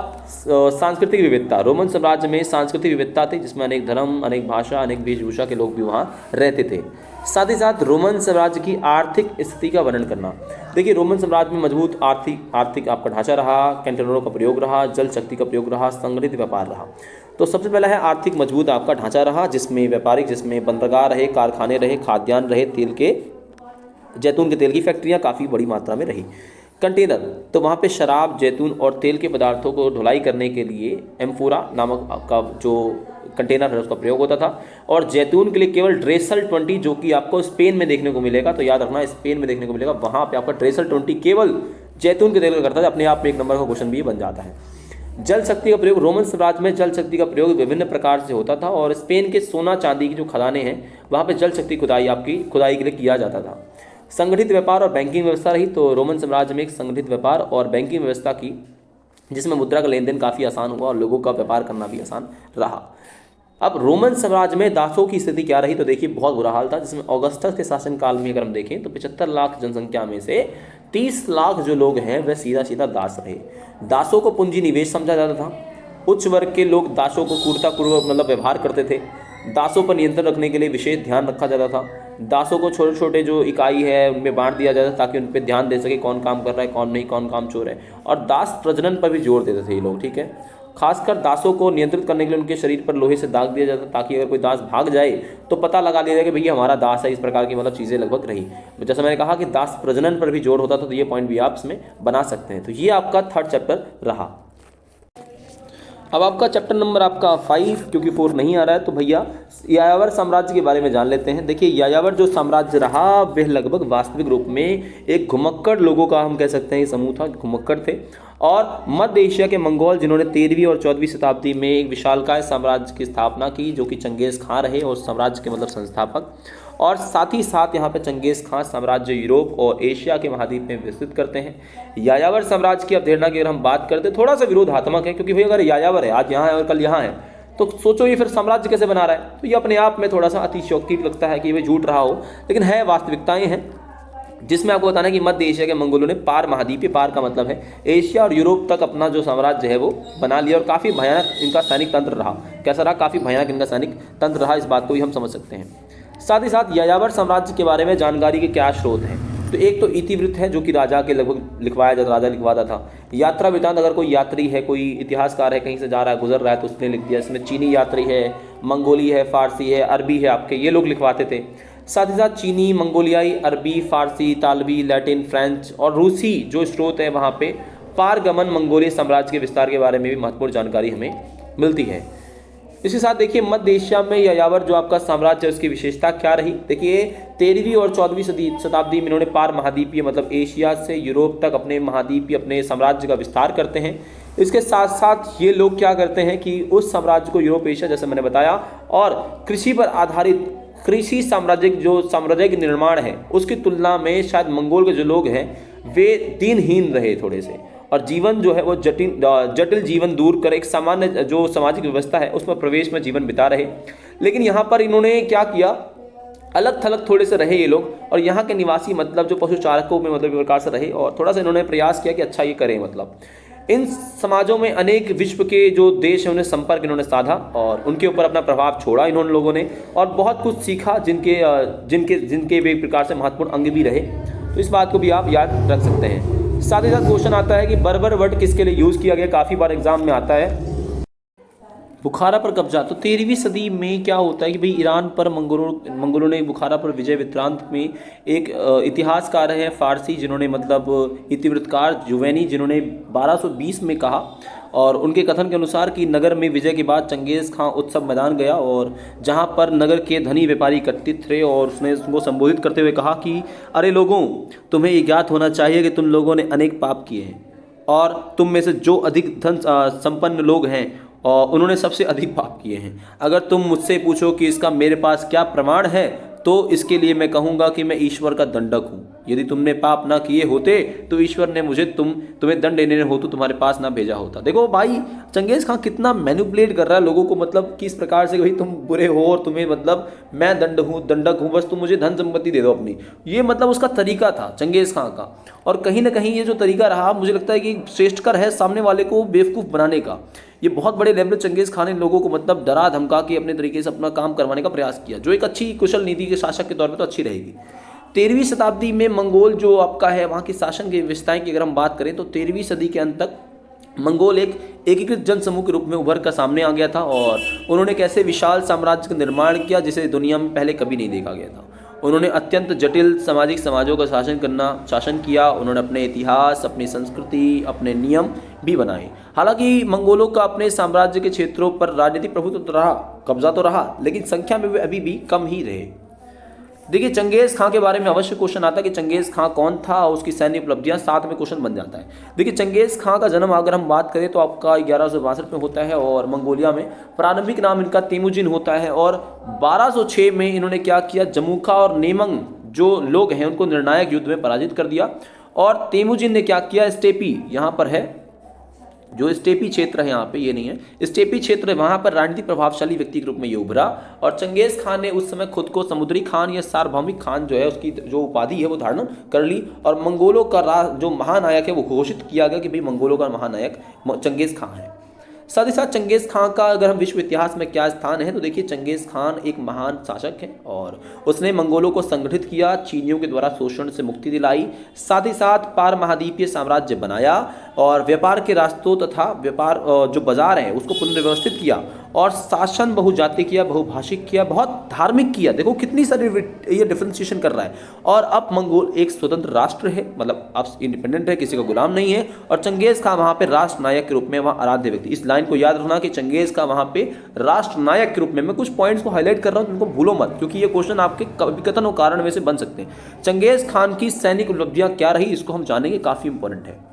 सांस्कृतिक विविधता, रोमन साम्राज्य में सांस्कृतिक विविधता थी, जिसमें अनेक धर्म, अनेक भाषा, अनेक वेशभूषा के लोग भी वहाँ रहते थे। साथ ही साथ रोमन साम्राज्य की आर्थिक स्थिति का वर्णन करना। देखिए, रोमन साम्राज्य में मजबूत आर्थिक आपका ढांचा रहा, कैंटोनरों का प्रयोग रहा, जल शक्ति का प्रयोग रहा, संगठित व्यापार रहा। तो सबसे पहला है आर्थिक मजबूत आपका ढांचा रहा, जिसमें बंदरगाह रहे, कारखाने रहे, खाद्यान्न रहे, जैतून के तेल की फैक्ट्रियाँ काफ़ी बड़ी मात्रा में रही। कंटेनर, तो वहाँ पे शराब, जैतून और तेल के पदार्थों को ढुलाई करने के लिए एम्फोरा नामक का जो कंटेनर है उसका प्रयोग होता था। और जैतून के लिए केवल ड्रेसल 20, जो कि आपको स्पेन में देखने को मिलेगा, तो याद रखना स्पेन में देखने को मिलेगा, वहाँ पे आपका ड्रेसल 20 केवल जैतून के तेल का करता था। अपने आप में एक नंबर का क्वेश्चन भी बन जाता है। जल शक्ति का प्रयोग, रोमन साम्राज्य में जल शक्ति का प्रयोग विभिन्न प्रकार से होता था और स्पेन के सोना चांदी की जो खदानें हैं वहाँ पे जल शक्ति खुदाई के लिए किया जाता था। संगठित व्यापार और बैंकिंग व्यवस्था रही, तो रोमन साम्राज्य में एक संगठित व्यापार और बैंकिंग व्यवस्था की, जिसमें मुद्रा का लेन देन काफ़ी आसान हुआ और लोगों का व्यापार करना भी आसान रहा। अब रोमन साम्राज्य में दासों की स्थिति क्या रही, तो देखिए बहुत बुरा हाल था, जिसमें ऑगस्टस के शासनकाल में अगर हम देखें तो 75 लाख जनसंख्या में से 30 लाख जो लोग हैं वह सीधा सीधा दास रहे। दासों को पूंजी निवेश समझा जाता था। उच्च वर्ग के लोग दासों को क्रूरतापूर्वक मतलब व्यवहार करते थे। दासों पर नियंत्रण रखने के लिए विशेष ध्यान रखा जाता था। दासों को छोटे छोटे जो इकाई है उनमें बांट दिया जाता था ताकि उन पर ध्यान दे सके कौन काम कर रहा है कौन नहीं, कौन काम चोर है। और दास प्रजनन पर भी जोर देते थे ये लोग, ठीक है। खासकर दासों को नियंत्रित करने के लिए उनके शरीर पर लोहे से दाग दिया जाता ताकि अगर कोई दास भाग जाए तो पता लगा दिया जाए कि भैया हमारा दास है। इस प्रकार की मतलब चीज़ें लगभग रही। जैसे मैंने कहा कि दास प्रजनन पर भी जोर होता था, तो ये पॉइंट भी आप इसमें बना सकते हैं। तो ये आपका 3rd चैप्टर रहा। अब आपका चैप्टर नंबर आपका 5, क्योंकि 4 नहीं आ रहा है, तो भैया यायावर साम्राज्य के बारे में जान लेते हैं। देखिए यायावर जो साम्राज्य रहा वह लगभग वास्तविक रूप में एक घुमक्कड़ लोगों का हम कह सकते हैं समूह था, घुमक्कड़ थे। और मध्य एशिया के मंगोल जिन्होंने 13वीं और 14वीं शताब्दी में एक विशालकाय साम्राज्य की स्थापना की, जो कि चंगेज़ खां रहे और साम्राज्य के मतलब संस्थापक। और साथ ही साथ यहाँ पे चंगेज़ खां साम्राज्य यूरोप और एशिया के महाद्वीप में विस्तृत करते हैं। यायावर साम्राज्य की अवधारणा की अगर हम बात करते हैं थोड़ा सा विरोधात्मक है, क्योंकि भाई अगर यायावर है आज यहाँ है और कल यहाँ है तो सोचो ये फिर साम्राज्य कैसे बना रहा है। तो ये अपने आप में थोड़ा सा अतिशयोक्ति लगता है कि ये झूठ रहा हो, लेकिन है वास्तविकताएं हैं, जिसमें आपको बताना है कि मध्य एशिया के मंगोलों ने पार महाद्वीपीय, पार का मतलब है एशिया और यूरोप तक अपना जो साम्राज्य है वो बना लिया। और काफ़ी भयानक इनका सैनिक तंत्र रहा। कैसा रहा? काफ़ी भयानक इनका सैनिक तंत्र रहा। इस बात को भी हम समझ सकते हैं। साथ ही साथ यायावर साम्राज्य के बारे में जानकारी के क्या स्रोत हैं, तो एक तो इतिवृत्त है जो कि राजा के लगभग लिखवाया जाता, राजा लिखवाता था। यात्रा वृतांत, अगर कोई यात्री है, कोई इतिहासकार है, कहीं से जा रहा है, गुजर रहा है, तो उसने लिख दिया। इसमें चीनी यात्री है, मंगोली है, फारसी है, अरबी है, आपके ये लोग लिखवाते थे। साथ ही साथ चीनी, मंगोलियाई, अरबी, फारसी, तालवी, लैटिन, फ्रेंच और रूसी जो स्रोत है वहाँ पे पारगमन मंगोलिय साम्राज्य के विस्तार के बारे में भी महत्वपूर्ण जानकारी हमें मिलती है। इसके साथ देखिए मध्य एशिया में यायावर जो आपका साम्राज्य है उसकी विशेषता क्या रही। देखिए 13वीं और 14वीं शताब्दी में इन्होंने पार महाद्वीपीय मतलब एशिया से यूरोप तक अपने महाद्वीपीय अपने साम्राज्य का विस्तार करते हैं। इसके साथ साथ ये लोग क्या करते हैं कि उस साम्राज्य को यूरोप एशिया जैसे मैंने बताया और कृषि पर आधारित कृषि साम्राज्यिक जो साम्राज्यिक निर्माण है उसकी तुलना में शायद मंगोल के जो लोग हैं वे दीनहीन रहे थोड़े से, और जीवन जो है वो जटिल जीवन दूर कर एक सामान्य जो सामाजिक व्यवस्था है उसमें प्रवेश में जीवन बिता रहे। लेकिन यहाँ पर इन्होंने क्या किया, अलग थलग थोड़े से रहे ये लोग, और यहाँ के निवासी मतलब जो पशुचारकों में मतलब प्रकार से रहे, और थोड़ा सा इन्होंने प्रयास किया कि अच्छा ये करें। मतलब इन समाजों में अनेक विश्व के जो देश हैं उन्हें संपर्क इन्होंने साधा और उनके ऊपर अपना प्रभाव छोड़ा इन्होंने लोगों ने, और बहुत कुछ सीखा जिनके वे प्रकार से महत्वपूर्ण अंग भी रहे। तो इस बात को भी आप याद रख सकते हैं। साथ ही साथ क्वेश्चन आता है कि बर्बर वर्ड किसके लिए यूज़ किया गया, काफ़ी बार एग्जाम में आता है। बुखारा पर कब्जा, तो 13वीं सदी में क्या होता है कि भाई ईरान पर मंगोलों ने बुखारा पर विजय वृत्तांत में एक इतिहासकार है फारसी जिन्होंने मतलब इतिवृत्तकार जुवैनी जिन्होंने 1220 में कहा, और उनके कथन के अनुसार कि नगर में विजय के बाद चंगेज़ खां उत्सव मैदान गया और जहां पर नगर के धनी व्यापारी एकत्रित थे, और उसने उसको संबोधित करते हुए कहा कि अरे लोगों, तुम्हें ये ज्ञात होना चाहिए कि तुम लोगों ने अनेक पाप किए हैं और तुम में से जो अधिक धन संपन्न लोग हैं और उन्होंने सबसे अधिक पाप किए हैं। अगर तुम मुझसे पूछो कि इसका मेरे पास क्या प्रमाण है, तो इसके लिए मैं कहूँगा कि मैं ईश्वर का दंडक हूँ। यदि तुमने पाप ना किए होते तो ईश्वर ने मुझे तुम्हें दंड देने हो तो तुम्हारे पास ना भेजा होता। देखो भाई चंगेज़ खां कितना मैनिपुलेट कर रहा है लोगों को, मतलब कि इस प्रकार से भाई तुम बुरे हो और तुम्हें मतलब मैं दंडक हूँ, बस तुम मुझे धन संपत्ति दे दो अपनी। ये मतलब उसका तरीका था चंगेज़ खां का, और कहीं ना कहीं ये जो तरीका रहा मुझे लगता है कि श्रेष्ठकर है सामने वाले को बेवकूफ़ बनाने का। ये बहुत बड़े लेवल पर चंगेज़ खान ने लोगों को मतलब डरा धमका के अपने तरीके से अपना काम करवाने का प्रयास किया, जो एक अच्छी कुशल नीति के शासक के तौर पर तो अच्छी रहेगी। 13वीं शताब्दी में मंगोल जो आपका है वहाँ की शासन की विशेषताएं की अगर हम बात करें तो 13वीं सदी के अंत तक मंगोल एक एकीकृत जनसमूह के रूप में उभर कर सामने आ गया था, और उन्होंने कैसे विशाल साम्राज्य का निर्माण किया जिसे दुनिया में पहले कभी नहीं देखा गया था। उन्होंने अत्यंत जटिल सामाजिक समाजों का शासन किया। उन्होंने अपने इतिहास, अपनी संस्कृति, अपने नियम भी बनाए। हालांकि मंगोलों का अपने साम्राज्य के क्षेत्रों पर राजनीतिक प्रभुत्व तो रहा, कब्जा तो रहा, लेकिन संख्या में वे अभी भी कम ही रहे। देखिए चंगेज़ खां के बारे में अवश्य क्वेश्चन आता है कि चंगेज़ खां कौन था और उसकी सैन्य उपलब्धियां, साथ में क्वेश्चन बन जाता है। देखिए चंगेज़ खां का जन्म अगर हम बात करें तो आपका 1162 में होता है और मंगोलिया में। प्रारंभिक नाम इनका तेमुजिन होता है और 1206 में इन्होंने क्या किया, जमुखा और नेमंग जो लोग हैं उनको निर्णायक युद्ध में पराजित कर दिया। और तेमुजिन ने क्या किया, स्टेपी यहाँ पर है, जो स्टेपी क्षेत्र है यहाँ पे, ये नहीं है, स्टेपी क्षेत्र वहाँ पर राजनीतिक प्रभावशाली व्यक्ति के रूप में ये उभरा। और चंगेज़ खान ने उस समय खुद को समुद्री खान या सार्वभौमिक खान जो है उसकी जो उपाधि है वो धारण कर ली और मंगोलों का जो महानायक है वो घोषित किया गया कि भाई मंगोलों का महानायक चंगेज़ खान है। साथ ही साथ चंगेज़ खान का अगर हम विश्व इतिहास में क्या स्थान है तो देखिए चंगेज़ खान एक महान शासक है और उसने मंगोलों को संगठित किया, चीनियों के द्वारा शोषण से मुक्ति दिलाई, साथ ही साथ पार महाद्वीपीय साम्राज्य बनाया और व्यापार के रास्तों तथा व्यापार जो बाजार है उसको पुनर्व्यवस्थित किया और शासन बहुजातीय किया, बहुभाषिक किया, बहुत धार्मिक किया। देखो कितनी सारी ये डिफरेंशिएशन कर रहा है। और अब मंगोल एक स्वतंत्र राष्ट्र है, मतलब अब इंडिपेंडेंट है, किसी का गुलाम नहीं है। और चंगेज़ खान वहाँ पे राष्ट्र नायक के रूप में वहाँ आराध्य व्यक्ति। इस लाइन को याद रखना कि चंगेज़ खान वहाँ पे राष्ट्र नायक के रूप में। मैं कुछ पॉइंट्स को हाईलाइट कर रहा हूँ, उनको भूलो मत, क्योंकि ये क्वेश्चन आपके कथन और कारण में से बन सकते हैं। चंगेज़ खान की सैनिक उपलब्धियाँ क्या रही, इसको हम जानेंगे, काफ़ी इंपॉर्टेंट है।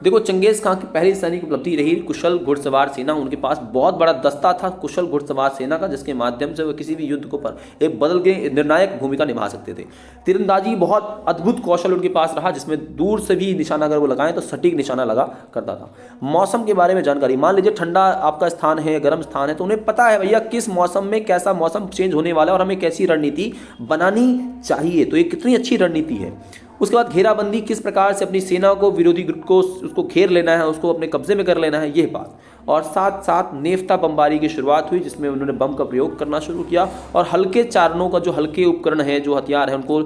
देखो चंगेज़ खान की पहली सैनिक उपलब्धि रही कुशल घुड़सवार सेना। उनके पास बहुत बड़ा दस्ता था कुशल घुड़सवार सेना का, जिसके माध्यम से वो किसी भी युद्ध को पर एक बदल के निर्णायक भूमिका निभा सकते थे। तीरंदाजी बहुत अद्भुत कौशल उनके पास रहा, जिसमें दूर से भी निशाना अगर वो लगाएं तो सटीक निशाना लगा करता था। मौसम के बारे में जानकारी, मान लीजिए ठंडा आपका स्थान है, गर्म स्थान है, तो उन्हें पता है भैया किस मौसम में कैसा मौसम चेंज होने वाला है और हमें कैसी रणनीति बनानी चाहिए। तो ये कितनी अच्छी रणनीति है। उसके बाद घेराबंदी, किस प्रकार से अपनी सेना को, विरोधी ग्रुप को उसको घेर लेना है, उसको अपने कब्जे में कर लेना है, यह बात। और साथ साथ नेफ्ता बमबारी की शुरुआत हुई, जिसमें उन्होंने बम का प्रयोग करना शुरू किया और हल्के चारणों का जो हल्के उपकरण है, जो हथियार है, उनको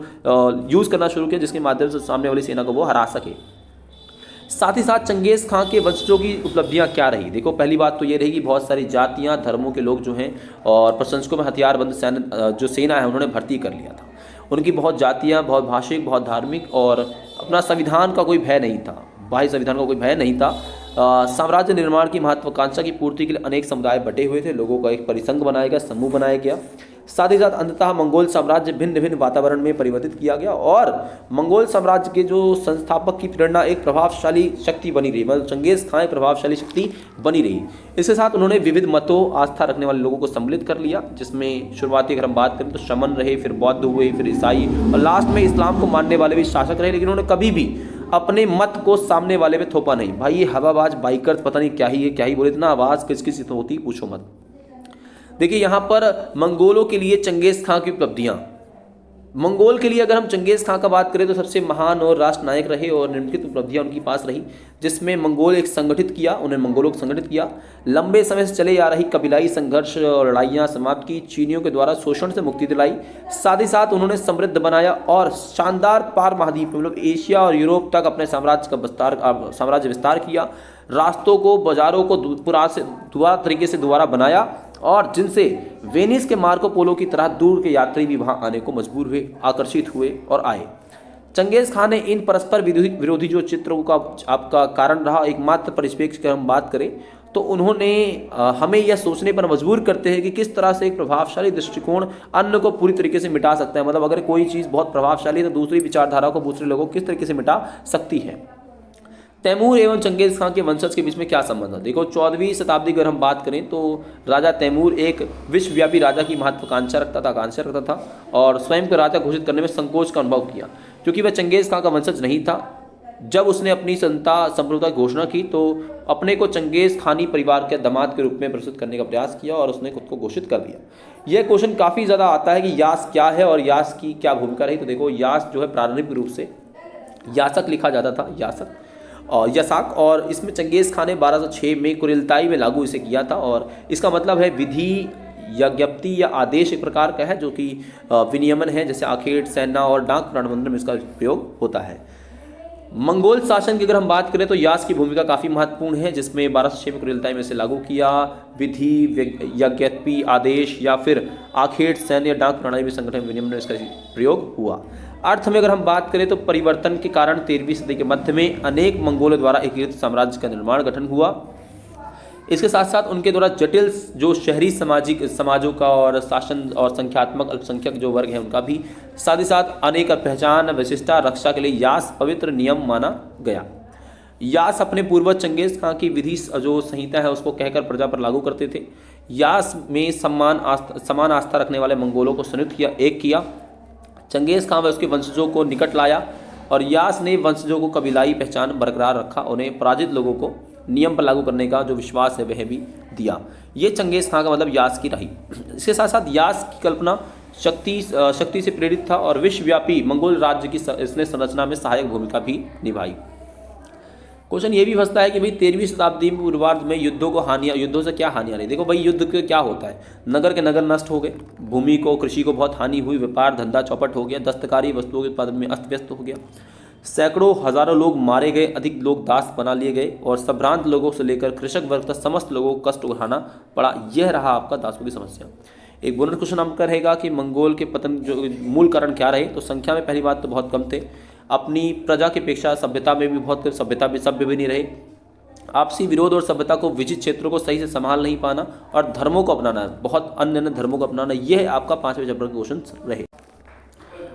यूज़ करना शुरू किया, जिसके माध्यम से सामने वाली सेना को वो हरा सके। साथ ही साथ चंगेज़ खान के वंशजों की उपलब्धियां क्या रही। देखो पहली बात तो ये रही कि बहुत सारी जातियां, धर्मों के लोग जो हैं और प्रशंसकों में हथियारबंद जो सेना है उन्होंने भर्ती कर लिया था। उनकी बहुत जातियां, बहुत भाषिक, बहुत धार्मिक और अपना संविधान का कोई भय नहीं था, बाह्य संविधान का कोई भय नहीं था। साम्राज्य निर्माण की महत्वाकांक्षा की पूर्ति के लिए अनेक समुदाय बटे हुए थे, लोगों का एक परिसंघ बनाया गया, समूह बनाया गया। साथ ही साथ अंततः मंगोल साम्राज्य भिन्न भिन्न वातावरण में परिवर्तित किया गया और मंगोल साम्राज्य के जो संस्थापक की प्रेरणा एक प्रभावशाली शक्ति बनी रही, मतलब चंगेज़ खान एक प्रभावशाली शक्ति बनी रही। इसके साथ उन्होंने विविध मतों, आस्था रखने वाले लोगों को सम्मिलित कर लिया, जिसमें शुरुआती अगर हम बात करें तो शमन रहे, फिर बौद्ध हुए, फिर ईसाई और लास्ट में इस्लाम को मानने वाले भी शासक रहे। लेकिन उन्होंने कभी भी अपने मत को सामने वाले पे थोपा नहीं। भाई ये हवाबाज बाइकर पता नहीं क्या ही है, क्या ही बोले, इतना आवाज़ किस किस होती पूछो मत। देखिए यहाँ पर मंगोलों के लिए चंगेज़ खान की उपलब्धियाँ, मंगोल के लिए अगर हम चंगेज़ खान का बात करें तो सबसे महान और राष्ट्र नायक रहे और निम्नलिखित उपलब्धियाँ उनके पास रही, जिसमें मंगोल एक संगठित किया, उन्हें मंगोलों को संगठित किया, लंबे समय से चले आ रही कबीलाई संघर्ष और लड़ाइयाँ समाप्त की, चीनियों के द्वारा शोषण से मुक्ति दिलाई। साथ ही साथ उन्होंने समृद्ध बनाया और शानदार पार महाद्वीप मतलब एशिया और यूरोप तक अपने साम्राज्य विस्तार किया, रास्तों को, बाजारों को दोबारा बनाया और जिनसे वेनिस के मार्को पोलो की तरह दूर के यात्री भी वहां आने को मजबूर हुए, आकर्षित हुए और आए। चंगेज़ खान ने इन परस्पर विरोधी जो चित्रों का आपका कारण रहा, एकमात्र परिप्रेक्ष्य की हम बात करें तो उन्होंने हमें यह सोचने पर मजबूर करते हैं कि किस तरह से एक प्रभावशाली दृष्टिकोण अन्य को पूरी तरीके से मिटा सकता है। मतलब अगर कोई चीज़ बहुत प्रभावशाली है तो दूसरी विचारधारा को, दूसरे लोगों को किस तरीके से मिटा सकती है। तैमूर एवं चंगेज़ खान के वंशज के बीच में क्या संबंध है। देखो 14वीं शताब्दी की अगर हम बात करें तो राजा तैमूर एक विश्वव्यापी राजा की महत्वाकांक्षा रखता था और स्वयं को राजा घोषित करने में संकोच का अनुभव किया, क्योंकि वह चंगेज़ खान का वंशज नहीं था। जब उसने अपनी संप्रभुता की घोषणा की तो अपने को चंगेज़ खानी परिवार के दामाद के रूप में प्रस्तुत करने का प्रयास किया और उसने खुद को घोषित कर दिया। यह क्वेश्चन काफ़ी ज़्यादा आता है कि यास क्या है और यास की क्या भूमिका रही। तो देखो यास जो है प्रारंभिक रूप से यासक लिखा जाता था, यसाक, और इसमें चंगेज़ खान ने 1206 में कुरिलताई में लागू इसे किया था और इसका मतलब है विधि या ज्ञप्ति या आदेश एक प्रकार का है जो कि विनियमन है, जैसे आखेट, सेना और डाक प्रबंधन में इसका प्रयोग होता है। मंगोल शासन की अगर हम बात करें तो यास की भूमिका काफ़ी महत्वपूर्ण है, जिसमें 1206 में कुरिलताई में इसे लागू किया। विधि या ज्ञप्ति, आदेश या फिर आखेट, सैन्य, डाक प्रणाली में संगठन विनियमन में इसका प्रयोग हुआ। अर्थ में अगर हम बात करें तो परिवर्तन के कारण 13वीं सदी के मध्य में अनेक मंगोलों द्वारा एकीकृत साम्राज्य का निर्माण गठन हुआ। इसके साथ साथ उनके द्वारा जटिल जो शहरी सामाजिक समाजों का और शासन और संख्यात्मक अल्पसंख्यक जो वर्ग है उनका भी, साथ ही साथ अनेक पहचान विशिष्टता रक्षा के लिए यास पवित्र नियम माना गया। यास अपने पूर्वज चंगेज खां की विधि जो संहिता है उसको कहकर प्रजा पर लागू करते थे। यास में समान आस्था रखने वाले मंगोलों को संयुक्त किया। चंगेज खां व उसके वंशजों को निकट लाया और यास ने वंशजों को कबीलाई पहचान बरकरार रखा। उन्हें पराजित लोगों को नियम पर लागू करने का जो विश्वास है वह भी दिया। ये चंगेज खां का मतलब यास की रही। इसके साथ साथ यास की कल्पना शक्ति से प्रेरित था और विश्वव्यापी मंगोल राज्य की इसने संरचना में सहायक भूमिका भी निभाई। क्वेश्चन ये भी फंसता है कि भाई 13वीं शताब्दी में पूर्वार्ध में युद्धों से क्या हानियां रही। देखो भाई युद्ध के क्या होता है, नगर के नगर नष्ट हो गए, भूमि को कृषि को बहुत हानि हुई, व्यापार धंधा चौपट हो गया, दस्तकारी वस्तुओं के उत्पादन में अस्त व्यस्त हो गया, सैकड़ों हजारों लोग मारे गए, अधिक लोग दास बना लिए गए और संभ्रांत लोगों से लेकर कृषक वर्ग तक समस्त लोगों को कष्ट उठाना पड़ा। यह रहा आपका दासों की समस्या। एक बोनस क्वेश्चन आपका रहेगा कि मंगोल के पतन जो मूल कारण क्या रहे। तो संख्या में पहली बात तो बहुत कम थे, अपनी प्रजा की अपेक्षा सभ्यता में भी बहुत सभ्य भी नहीं रहे, आपसी विरोध और सभ्यता को विजित क्षेत्रों को सही से संभाल नहीं पाना और धर्मों को अपनाना, बहुत अन्य धर्मों को अपनाना, यह आपका 5वें चैप्टर के क्वेश्चन रहे।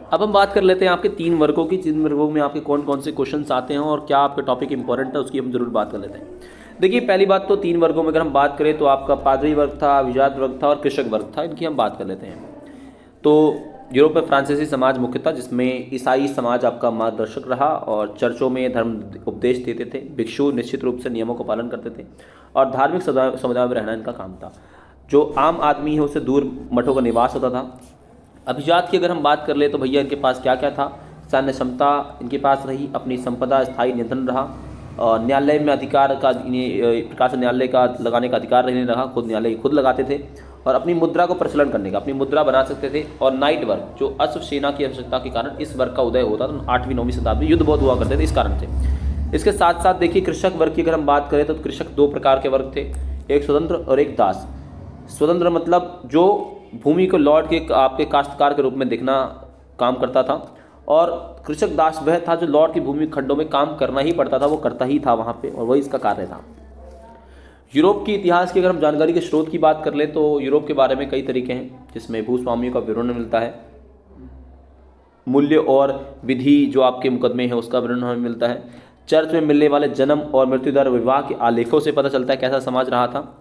अब हम बात कर लेते हैं आपके 3 वर्गों की। 3 वर्गों में आपके कौन कौन से क्वेश्चंस आते हैं और क्या आपके टॉपिक इंपॉर्टेंट है उसकी हम जरूर बात कर लेते हैं। देखिए पहली बात तो 3 वर्गों में अगर हम बात करें तो आपका पादरी वर्ग था, अभिजात वर्ग था और कृषक वर्ग था। इनकी हम बात कर लेते हैं। तो यूरोप में फ्रांसीसी समाज मुख्य था जिसमें ईसाई समाज आपका मार्गदर्शक रहा और चर्चों में धर्म उपदेश देते थे। भिक्षु निश्चित रूप से नियमों का पालन करते थे और धार्मिक समुदाय में रहना इनका काम था। जो आम आदमी है उससे दूर मठों का निवास होता था। अभिजात की अगर हम बात कर ले तो भैया इनके पास क्या क्या था, सैन्य क्षमता इनके पास रही, अपनी संपदा स्थायी नियंत्रण रहा, न्यायालय में अधिकार का प्रकार से न्यायालय का लगाने का अधिकार नहीं रहा, खुद न्यायालय खुद लगाते थे और अपनी मुद्रा को प्रचलन करने का अपनी मुद्रा बना सकते थे। और नाइट वर्ग जो अश्व सेना की आवश्यकता के कारण इस वर्ग का उदय होता था। 8वीं-9वीं शताब्दी युद्ध बहुत हुआ करते थे इस कारण से। इसके साथ साथ देखिए कृषक वर्ग की अगर हम बात करें तो कृषक 2 प्रकार के वर्ग थे, एक स्वतंत्र और एक दास। स्वतंत्र मतलब जो भूमि को लौट के आपके काश्तकार के रूप में देखना काम करता था और कृषक दास वह था जो लौट की भूमि खंडों में काम करना ही पड़ता था, वो करता ही था वहाँ पे और वही इसका कार्य था। यूरोप के इतिहास की अगर हम जानकारी के स्रोत की बात कर लें तो यूरोप के बारे में कई तरीके हैं जिसमें भूस्वामियों का विवरण मिलता है, मूल्य और विधि जो आपके मुकदमे हैं उसका विवरण हमें मिलता है, चर्च में मिलने वाले जन्म और मृत्यु दर विवाह के आलेखों से पता चलता है कैसा समाज रहा था।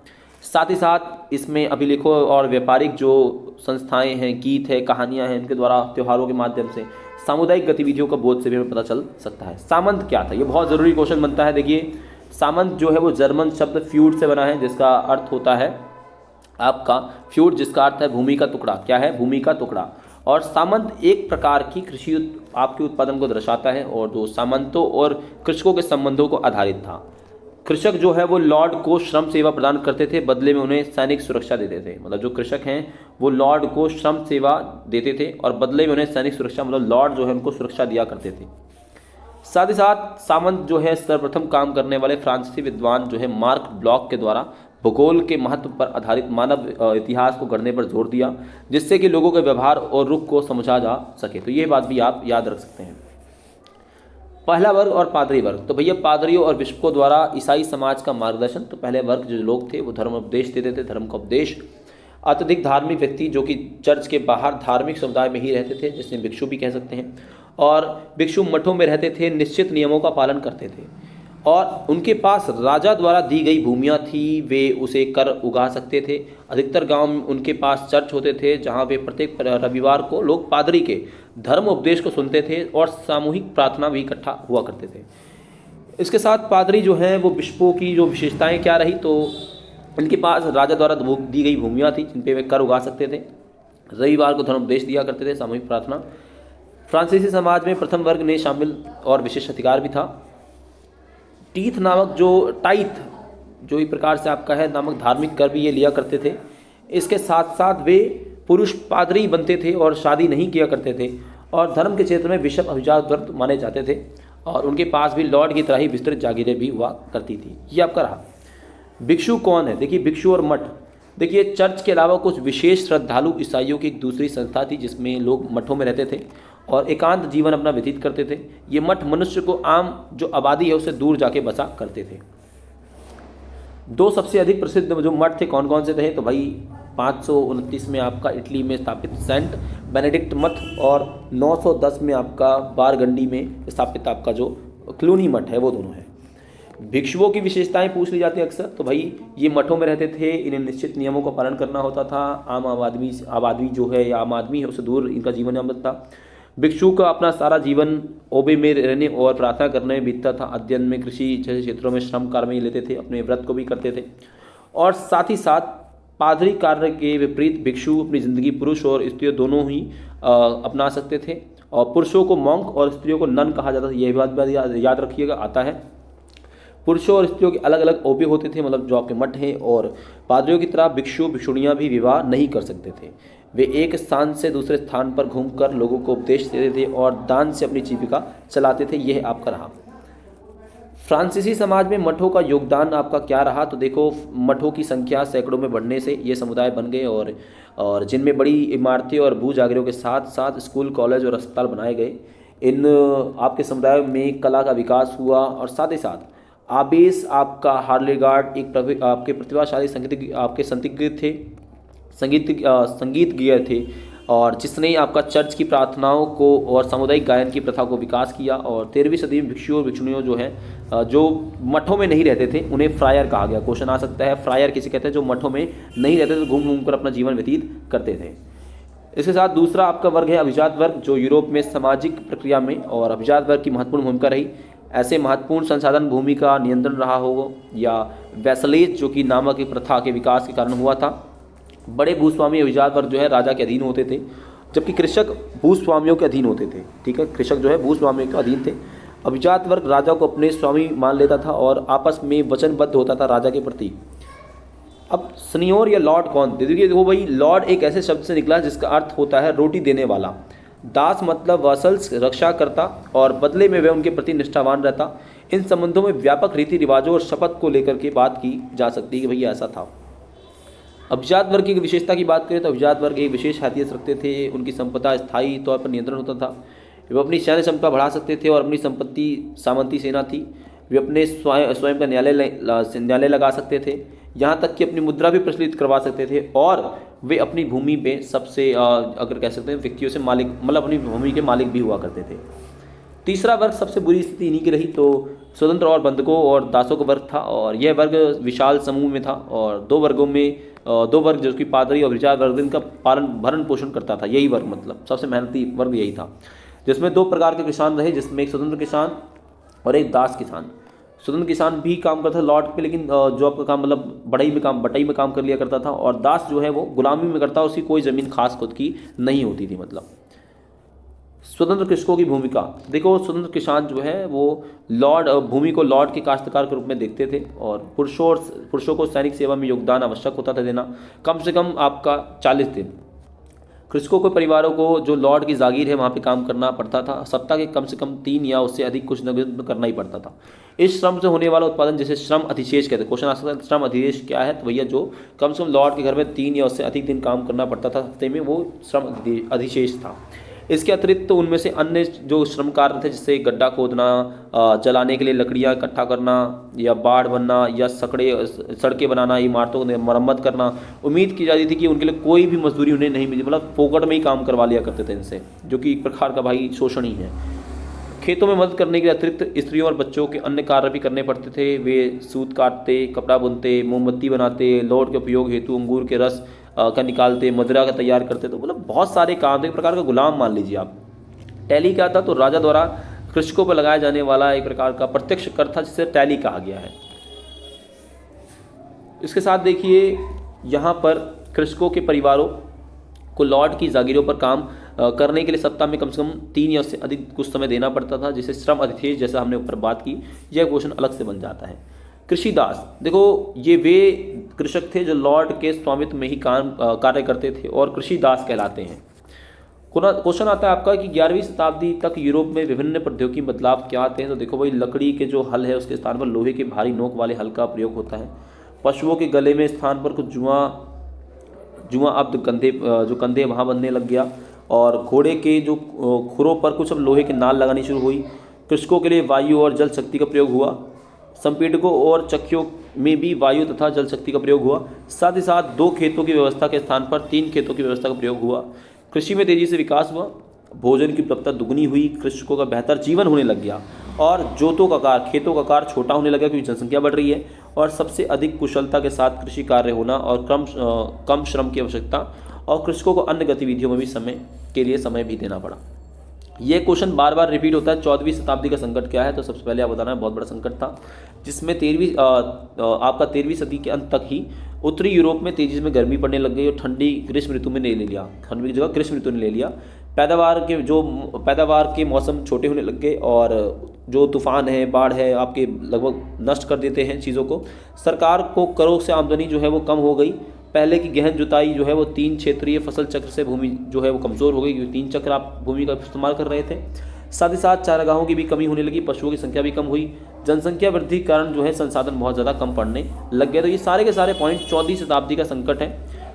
साथ ही साथ इसमें अभिलेखों और व्यापारिक जो संस्थाएं हैं, गीत है, कहानियां हैं, इनके द्वारा त्योहारों के माध्यम से सामुदायिक गतिविधियों का बोध से भी हमें पता चल सकता है। सामंत क्या था, ये बहुत ज़रूरी क्वेश्चन बनता है। देखिए सामंत जो है वो जर्मन शब्द फ्यूड से बना है जिसका अर्थ होता है आपका फ्यूड, जिसका अर्थ है भूमि का टुकड़ा। क्या है, भूमि का टुकड़ा। और सामंत एक प्रकार की कृषि आपके उत्पादन को दर्शाता है और जो सामंतों और कृषकों के संबंधों को आधारित था। कृषक जो है वो लॉर्ड को श्रम सेवा प्रदान करते थे, बदले में उन्हें सैनिक सुरक्षा देते थे। मतलब जो कृषक हैं वो लॉर्ड को श्रम सेवा देते थे और बदले में उन्हें सैनिक सुरक्षा, मतलब लॉर्ड जो है उनको सुरक्षा दिया करते थे। साथ ही साथ सामंत जो है सर्वप्रथम काम करने वाले फ्रांसीसी विद्वान जो है मार्क ब्लॉक के द्वारा भूगोल के महत्व पर आधारित मानव इतिहास को गढ़ने पर जोर दिया जिससे कि लोगों के व्यवहार और रुख को समझा जा सके। तो ये बात भी आप याद रख सकते हैं। पहला वर्ग और पादरी वर्ग। तो भैया पादरियों और बिशपों द्वारा ईसाई समाज का मार्गदर्शन। तो पहले वर्ग जो लोग थे वो धर्म उपदेश देते थे, धर्म का उपदेश। अत्यधिक धार्मिक व्यक्ति जो कि चर्च के बाहर धार्मिक समुदाय में ही रहते थे, जिसमें भिक्षु भी कह सकते हैं, और भिक्षु मठों में रहते थे, निश्चित नियमों का पालन करते थे और उनके पास राजा द्वारा दी गई भूमियाँ थी, वे उसे कर उगा सकते थे। अधिकतर गांव में उनके पास चर्च होते थे जहां वे प्रत्येक रविवार को लोग पादरी के धर्म उपदेश को सुनते थे और सामूहिक प्रार्थना भी इकट्ठा हुआ करते थे। इसके साथ पादरी जो हैं वो बिशपों की जो विशेषताएं क्या रही, तो इनके पास राजा द्वारा दी गई भूमियाँ थी जिन पे वे कर उगा सकते थे, रविवार को धर्म उपदेश दिया करते थे, सामूहिक प्रार्थना। फ्रांसीसी समाज में प्रथम वर्ग ने शामिल और विशेष अधिकार भी था। टीथ नामक जो टाइथ जो एक प्रकार से आपका है नामक धार्मिक कर भी ये लिया करते थे। इसके साथ साथ वे पुरुष पादरी बनते थे और शादी नहीं किया करते थे और धर्म के क्षेत्र में बिशप अभिजात वर्ग माने जाते थे और उनके पास भी लॉर्ड की तरह ही विस्तृत जागीरें भी हुआ करती थी। ये आपका रहा। भिक्षु कौन है, देखिए भिक्षु और मठ। देखिए चर्च के अलावा कुछ विशेष श्रद्धालु ईसाइयों की एक दूसरी संस्था थी जिसमें लोग मठों में रहते थे और एकांत जीवन अपना व्यतीत करते थे। ये मठ मनुष्य को आम जो आबादी है उससे दूर जाके बसा करते थे। दो सबसे अधिक प्रसिद्ध जो मठ थे कौन कौन से थे, तो भाई 529 में आपका इटली में स्थापित सेंट बेनेडिक्ट मठ, और 910 में आपका बारगंडी में स्थापित आपका जो क्लूनी मठ है, वो दोनों है। भिक्षुओं की विशेषताएं पूछ ली जाती है अक्सर, तो भाई ये मठों में रहते थे, इन्हें निश्चित नियमों का पालन करना होता था, आबादी जो है या आम आदमी है उससे दूर इनका जीवन यापन था। भिक्षु का अपना सारा जीवन ओबे में रहने और प्रार्थना करने में बीतता था। अध्ययन में, कृषि जैसे क्षेत्रों में श्रम कार्य में लेते थे, अपने व्रत को भी करते थे। और साथ ही साथ पादरी कार्य के विपरीत भिक्षु अपनी जिंदगी पुरुष और स्त्रियों दोनों ही अपना सकते थे, और पुरुषों को मॉन्क और स्त्रियों को नन कहा जाता था। यह बात याद रखिएगा, आता है। पुरुषों और स्त्रियों के अलग अलग ओबे होते थे, मतलब जो आपके मठ हैं, और पादरियों की तरह भिक्षु भिक्षुणियाँ भी विवाह नहीं कर सकते थे। वे एक स्थान से दूसरे स्थान पर घूमकर लोगों को उपदेश देते थे और दान से अपनी जीविका चलाते थे। यह आपका रहा। फ्रांसीसी समाज में मठों का योगदान आपका क्या रहा, तो देखो मठों की संख्या सैकड़ों में बढ़ने से ये समुदाय बन गए, और जिनमें बड़ी इमारतें और भू जागीरों के साथ साथ स्कूल, कॉलेज और अस्पताल बनाए गए। इन आपके समुदाय में कला का विकास हुआ, और साथ ही साथ आबेस आपका हार्लेगार्ड एक आपके प्रतिभाशाली संगीतज्ञ थे, संगीतज्ञ थे, और जिसने आपका चर्च की प्रार्थनाओं को और सामुदायिक गायन की प्रथा को विकास किया। और 13वीं सदी में भिक्षु और भिक्षुणियों जो हैं, जो मठों में नहीं रहते थे, उन्हें फ्रायर कहा गया। क्वेश्चन आ सकता है, फ्रायर किसे कहते हैं? जो मठों में नहीं रहते थे, घूम घूम कर अपना जीवन व्यतीत करते थे। इसके साथ दूसरा आपका वर्ग है अभिजात वर्ग, जो यूरोप में सामाजिक प्रक्रिया में और अभिजात वर्ग की महत्वपूर्ण भूमिका रही। ऐसे महत्वपूर्ण संसाधन भूमि का नियंत्रण रहा हो, या वैसलेज जो कि नामक एक प्रथा के विकास के कारण हुआ था। बड़े भूस्वामी अभिजात वर्ग जो है राजा के अधीन होते थे, जबकि कृषक भूस्वामियों के अधीन होते थे। ठीक है, कृषक जो है भूस्वामियों के अधीन थे। अभिजात वर्ग राजा को अपने स्वामी मान लेता था और आपस में वचनबद्ध होता था राजा के प्रति। अब सनियोर या लॉर्ड कौन थे? देखिए वो भाई लॉर्ड एक ऐसे शब्द से निकला जिसका अर्थ होता है रोटी देने वाला। दास मतलब वासल्स, रक्षा करता, और बदले में वह उनके प्रति निष्ठावान रहता। इन संबंधों में व्यापक रीति रिवाजों और शपथ को लेकर के बात की जा सकती है कि भैया ऐसा था। अभिजात वर्ग की विशेषता की बात करें तो अभिजात वर्ग एक विशेष हैसियत रखते थे। उनकी संपदा स्थायी तौर पर नियंत्रण होता था। वे अपनी सैन्य क्षमता बढ़ा सकते थे और अपनी संपत्ति सामंती सेना थी। वे अपने स्वयं का न्यायालय लगा सकते थे, यहाँ तक कि अपनी मुद्रा भी प्रचलित करवा सकते थे। और वे अपनी भूमि पे सबसे अगर कह सकते हैं व्यक्तियों से मालिक, मतलब अपनी भूमि के मालिक भी हुआ करते थे। तीसरा वर्ग सबसे बुरी स्थिति इन्हीं की रही, तो स्वतंत्र और बंधकों और दासों का वर्ग था। और यह वर्ग विशाल समूह में था, और दो वर्ग जो कि पादरी और अभिजात वर्ग इनका भरण पोषण करता था। यही वर्ग मतलब सबसे मेहनती वर्ग यही था, जिसमें दो प्रकार के किसान रहे, जिसमें एक स्वतंत्र किसान और एक दास किसान। स्वतंत्र किसान भी काम करता था लॉट पे, लेकिन जो आपका काम मतलब बटाई में काम कर लिया करता था। और दास जो है वो गुलामी में करता, उसकी कोई ज़मीन खास खुद की नहीं होती थी। मतलब स्वतंत्र कृषकों की भूमिका देखो, स्वतंत्र किसान जो है वो भूमि को लॉर्ड के काश्तकार के रूप में देखते थे, और पुरुषों को सैनिक सेवा में योगदान आवश्यक होता था देना, कम से कम आपका 40 दिन। कृषकों के परिवारों को जो लॉर्ड की जागीर है वहाँ पे काम करना पड़ता था। सप्ताह के कम से कम 3 या उससे अधिक कुछ न कुछ करना ही पड़ता था। इस श्रम से होने वाला उत्पादन जिसे श्रम अधिशेष कहते हैं। क्वेश्चन आ सकता है श्रम अधिशेष क्या है, तो भैया जो कम से कम लॉर्ड के घर में 3 या उससे अधिक दिन काम करना पड़ता था हफ्ते में, वो श्रम अधिशेष था। इसके अतिरिक्त तो उनमें से अन्य जो श्रम कार्य थे, जैसे गड्ढा खोदना, जलाने के लिए लकड़ियाँ इकट्ठा करना, या बाढ़ बनना, या सड़कें बनाना, इमारतों की मरम्मत करना, उम्मीद की जाती थी कि उनके लिए कोई भी मजदूरी उन्हें नहीं मिली, मतलब फोकट में ही काम करवा लिया करते थे इनसे, जो कि एक प्रकार का भाई शोषण ही है। खेतों में मदद करने के अतिरिक्त स्त्रियों और बच्चों के अन्य कार्य भी करने पड़ते थे। वे सूत काटते, कपड़ा बुनते, मोमबत्ती बनाते, लौट के उपयोग हेतु अंगूर के रस का निकालते, मदिरा का तैयार करते। तो मतलब बहुत सारे काम थे, एक प्रकार का गुलाम मान लीजिए आप। टैली क्या था, तो राजा द्वारा कृषकों पर लगाया जाने वाला एक प्रकार का प्रत्यक्ष कर था, जिसे टैली कहा गया है। इसके साथ देखिए यहाँ पर कृषकों के परिवारों को लॉर्ड की जागीरों पर काम करने के लिए सप्ताह में कम से कम 3 या उससे अधिक कुछ समय देना पड़ता था, जिसे श्रम अधिशेष जैसा हमने ऊपर बात की। यह क्वेश्चन अलग से बन जाता है। कृषिदास देखो, ये वे कृषक थे जो लॉर्ड के स्वामित्व में ही कार्य करते थे और कृषिदास कहलाते हैं। क्वेश्चन आता है आपका कि 11वीं शताब्दी तक यूरोप में विभिन्न प्रौद्योगिकी बदलाव क्या आते हैं, तो देखो भाई लकड़ी के जो हल है उसके स्थान पर लोहे के भारी नोक वाले हल का प्रयोग होता है। पशुओं के गले में स्थान पर कुछ जुआ अब जो कंधे वहाँ बनने लग गया, और घोड़े के जो खुरों पर कुछ अब लोहे के नाल लगानी शुरू हुई। कृषकों के लिए वायु और जल शक्ति का प्रयोग हुआ। संपीड़कों और चक्कियों में भी वायु तथा जल शक्ति का प्रयोग हुआ। साथ ही साथ 2 खेतों की व्यवस्था के स्थान पर 3 खेतों की व्यवस्था का प्रयोग हुआ। कृषि में तेजी से विकास हुआ, भोजन की उपलब्धता दुगनी हुई, कृषकों का बेहतर जीवन होने लग गया और जोतों का आकार, खेतों का आकार छोटा होने लगा क्योंकि जनसंख्या बढ़ रही है और सबसे अधिक कुशलता के साथ कृषि कार्य होना और कम श्रम की आवश्यकता और कृषकों को अन्य गतिविधियों में भी समय भी देना पड़ा। ये क्वेश्चन बार बार रिपीट होता है। 14वीं शताब्दी का संकट क्या है? तो सबसे पहले आप बताना है, बहुत बड़ा संकट था जिसमें 13वीं सदी के अंत तक ही उत्तरी यूरोप में तेजी में गर्मी पड़ने लग गई और ठंडी ग्रीष्म ऋतु में ले लिया, ठंडी की जगह ग्रीष्म ऋतु ने ले लिया। पैदावार के मौसम छोटे होने लग गए और जो तूफान है, बाढ़ है, आपके लगभग नष्ट कर देते हैं चीज़ों को। सरकार को करों से आमदनी जो है वो कम हो गई। पहले की गहन जुताई जो है वो 3 क्षेत्रीय फसल चक्र से भूमि जो है वो कमज़ोर हो गई क्योंकि 3 चक्र आप भूमि का इस्तेमाल कर रहे थे। साथ ही साथ चारागाहों की भी कमी होने लगी, पशुओं की संख्या भी कम हुई, जनसंख्या वृद्धि के कारण जो है संसाधन बहुत ज़्यादा कम पड़ने लग गए। तो ये सारे के सारे पॉइंट 14वीं शताब्दी का संकट है,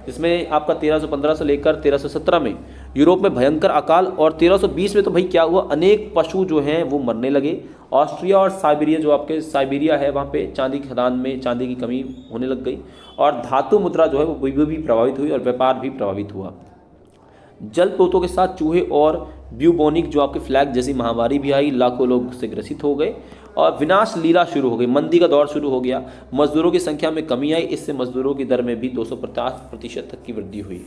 जिसमें आपका 1315 से लेकर 1317 में यूरोप में भयंकर अकाल और 1320 में तो भाई क्या हुआ, अनेक पशु जो हैं वो मरने लगे। ऑस्ट्रिया और साइबेरिया, जो आपके साइबेरिया है, वहाँ पे चांदी की खदान में चांदी की कमी होने लग गई और धातु मुद्रा जो है वो भी प्रभावित हुई और व्यापार भी प्रभावित हुआ। जल स्रोतों के साथ चूहे और ब्यूबोनिक जो आपके फ्लैग जैसी महामारी भी आई, लाखों लोग से ग्रसित हो गए और विनाश लीला शुरू हो गई, मंदी का दौर शुरू हो गया। मजदूरों की संख्या में कमी आई, इससे मजदूरों की दर में भी 250% तक की वृद्धि हुई।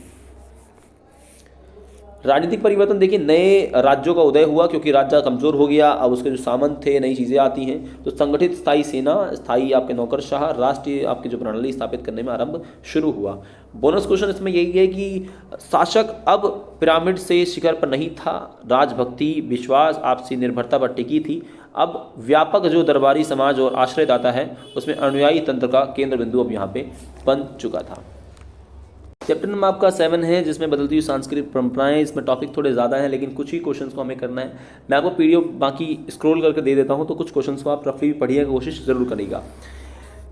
राजनीतिक परिवर्तन देखिए, नए राज्यों का उदय हुआ क्योंकि राज्य कमज़ोर हो गया। अब उसके जो सामंत थे, नई चीज़ें आती हैं तो संगठित स्थायी सेना, स्थायी आपके नौकरशाह, राष्ट्रीय आपकी जो प्रणाली स्थापित करने में आरंभ शुरू हुआ। बोनस क्वेश्चन इसमें यही है कि शासक अब पिरामिड से शिखर पर नहीं था, राजभक्ति, विश्वास, आपसी निर्भरता पर टिकी थी। अब व्यापक जो दरबारी समाज और आश्रयदाता है उसमें अनुयायी तंत्र का केंद्र बिंदु अब यहाँ पे बन चुका था। चैप्टर नंबर आपका 7 है जिसमें बदलती हुई सांस्कृतिक परंपराएं। इसमें टॉपिक थोड़े ज़्यादा हैं लेकिन कुछ ही क्वेश्चंस को हमें करना है। मैं आपको पीडीएफ बाकी स्क्रॉल करके दे देता हूं, तो कुछ क्वेश्चंस को आप रफली पढ़िएगा, कोशिश ज़रूर करिएगा।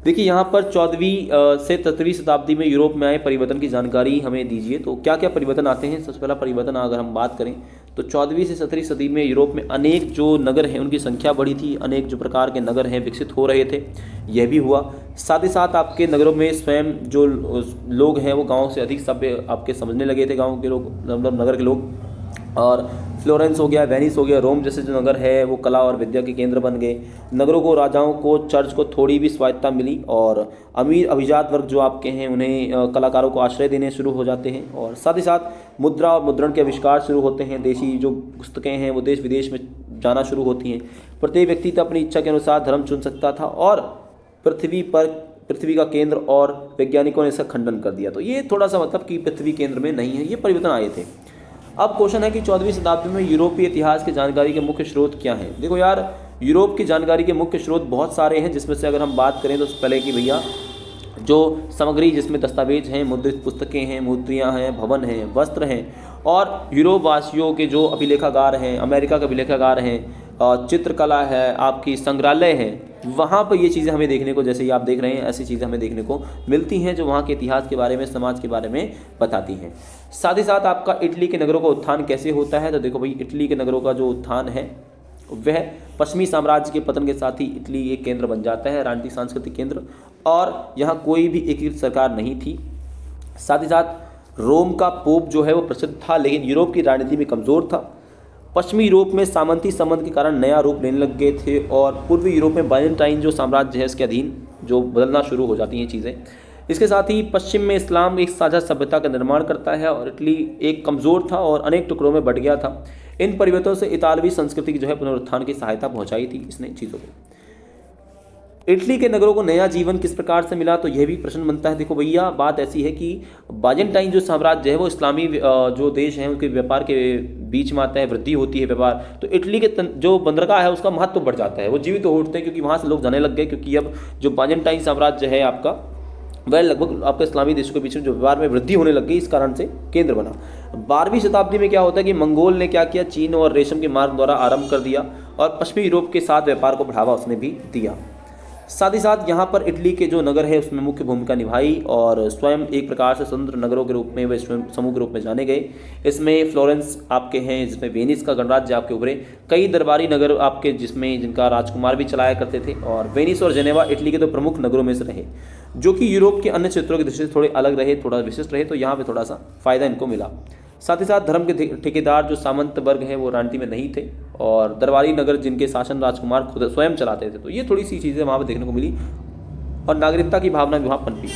देखिए यहाँ पर 14वीं से 17वीं शताब्दी में यूरोप में आए परिवर्तन की जानकारी हमें दीजिए। तो क्या क्या परिवर्तन आते हैं? सबसे पहला परिवर्तन अगर हम बात करें तो 14वीं से 17वीं सदी में यूरोप में अनेक जो नगर हैं उनकी संख्या बढ़ी थी, अनेक जो प्रकार के नगर हैं विकसित हो रहे थे, यह भी हुआ। साथ ही साथ आपके नगरों में स्वयं जो लोग हैं वो गाँव से अधिक सभ्य आपके समझने लगे थे, गाँव के लोग, मतलब नगर के लोग। और फ्लोरेंस हो गया, वेनिस हो गया, रोम जैसे जो नगर है वो कला और विद्या के केंद्र बन गए। नगरों को, राजाओं को, चर्च को थोड़ी भी स्वायत्तता मिली और अमीर अभिजात वर्ग जो आपके हैं उन्हें कलाकारों को आश्रय देने शुरू हो जाते हैं। और साथ ही साथ मुद्रा और मुद्रण के आविष्कार शुरू होते हैं, देशी जो पुस्तकें हैं वो देश विदेश में जाना शुरू होती हैं। प्रत्येक व्यक्ति तो अपनी इच्छा के अनुसार धर्म चुन सकता था और पृथ्वी का केंद्र, और वैज्ञानिकों ने इसका खंडन कर दिया। तो ये थोड़ा सा मतलब कि पृथ्वी केंद्र में नहीं है, ये परिवर्तन आए थे। अब क्वेश्चन है कि 14वीं शताब्दी में यूरोपीय इतिहास की जानकारी के मुख्य स्रोत क्या हैं? देखो यार, यूरोप की जानकारी के मुख्य स्रोत बहुत सारे हैं, जिसमें से अगर हम बात करें तो पहले कि भैया जो सामग्री जिसमें दस्तावेज हैं, मुद्रित पुस्तकें हैं, मूर्तियाँ हैं, भवन हैं, वस्त्र हैं, और यूरोप वासियों के जो अभिलेखागार हैं, अमेरिका के अभिलेखागार हैं, चित्रकला है, आपकी संग्रहालय है, वहाँ पर ये चीज़ें हमें देखने को, जैसे ही आप देख रहे हैं ऐसी चीज़ें हमें देखने को मिलती हैं जो वहाँ के इतिहास के बारे में, समाज के बारे में बताती हैं। साथ ही साथ आपका इटली के नगरों का उत्थान कैसे होता है? तो देखो भाई, इटली के नगरों का जो उत्थान है वह पश्चिमी साम्राज्य के पतन के साथ ही इटली एक केंद्र बन जाता है, राजनीतिक सांस्कृतिक केंद्र, और यहाँ कोई भी एकीकृत सरकार नहीं थी। साथ ही साथ रोम का पोप जो है वो प्रसिद्ध था लेकिन यूरोप की राजनीति में कमज़ोर था। पश्चिमी यूरोप में सामंती संबंध के कारण नया रूप लेने लग गए थे और पूर्वी यूरोप में बाइजेंटाइन जो साम्राज्य है उसके अधीन जो बदलना शुरू हो जाती हैं चीज़ें। इसके साथ ही पश्चिम में इस्लाम एक साझा सभ्यता का निर्माण करता है और इटली एक कमज़ोर था और अनेक टुकड़ों में बट गया था। इन परिवर्तनों से इतालवी संस्कृति की जो है पुनरुत्थान की सहायता पहुँचाई थी इसने चीज़ों को। इटली के नगरों को नया जीवन किस प्रकार से मिला? तो यह भी प्रश्न बनता है। देखो भैया, बात ऐसी है कि बाइजेंटाइन जो साम्राज्य है वो इस्लामी जो देश हैं उनके व्यापार के बीच में आता है, वृद्धि होती है व्यापार, तो इटली के जो बंदरगाह है उसका महत्व बढ़ जाता है, वो जीवित तो उठते हैं क्योंकि वहाँ से लोग जाने लग गए, क्योंकि अब जो बाइजेंटाइन साम्राज्य है आपका वह लगभग आपके इस्लामी देशों के बीच में जो व्यापार में वृद्धि होने लग गई, इस कारण से केंद्र बना। 12वीं शताब्दी में क्या होता है कि मंगोल ने क्या किया, चीन और रेशम के मार्ग द्वारा आरंभ कर दिया और पश्चिमी यूरोप के साथ व्यापार को बढ़ावा उसने भी दिया। साथ ही साथ यहाँ पर इटली के जो नगर है उसमें मुख्य भूमिका निभाई और स्वयं एक प्रकार से स्वतंत्र नगरों के रूप में वे स्वयं समूह के रूप में जाने गए। इसमें फ्लोरेंस आपके हैं, जिसमें वेनिस का गणराज्य आपके उभरे, कई दरबारी नगर आपके जिसमें जिनका राजकुमार भी चलाया करते थे, और वेनिस और जेनेवा इटली के तो प्रमुख नगरों में से रहे, जो कि यूरोप के अन्य क्षेत्रों की दृष्टि से थोड़े अलग रहे, थोड़ा विशिष्ट रहे, तो यहाँ पे थोड़ा सा फायदा इनको मिला। साथ ही साथ धर्म के ठेकेदार जो सामंत वर्ग हैं वो राजनीति में नहीं थे, और दरबारी नगर जिनके शासन राजकुमार खुद स्वयं चलाते थे, तो ये थोड़ी सी चीज़ें वहाँ पर देखने को मिली और नागरिकता की भावना भी वहाँ पनपी।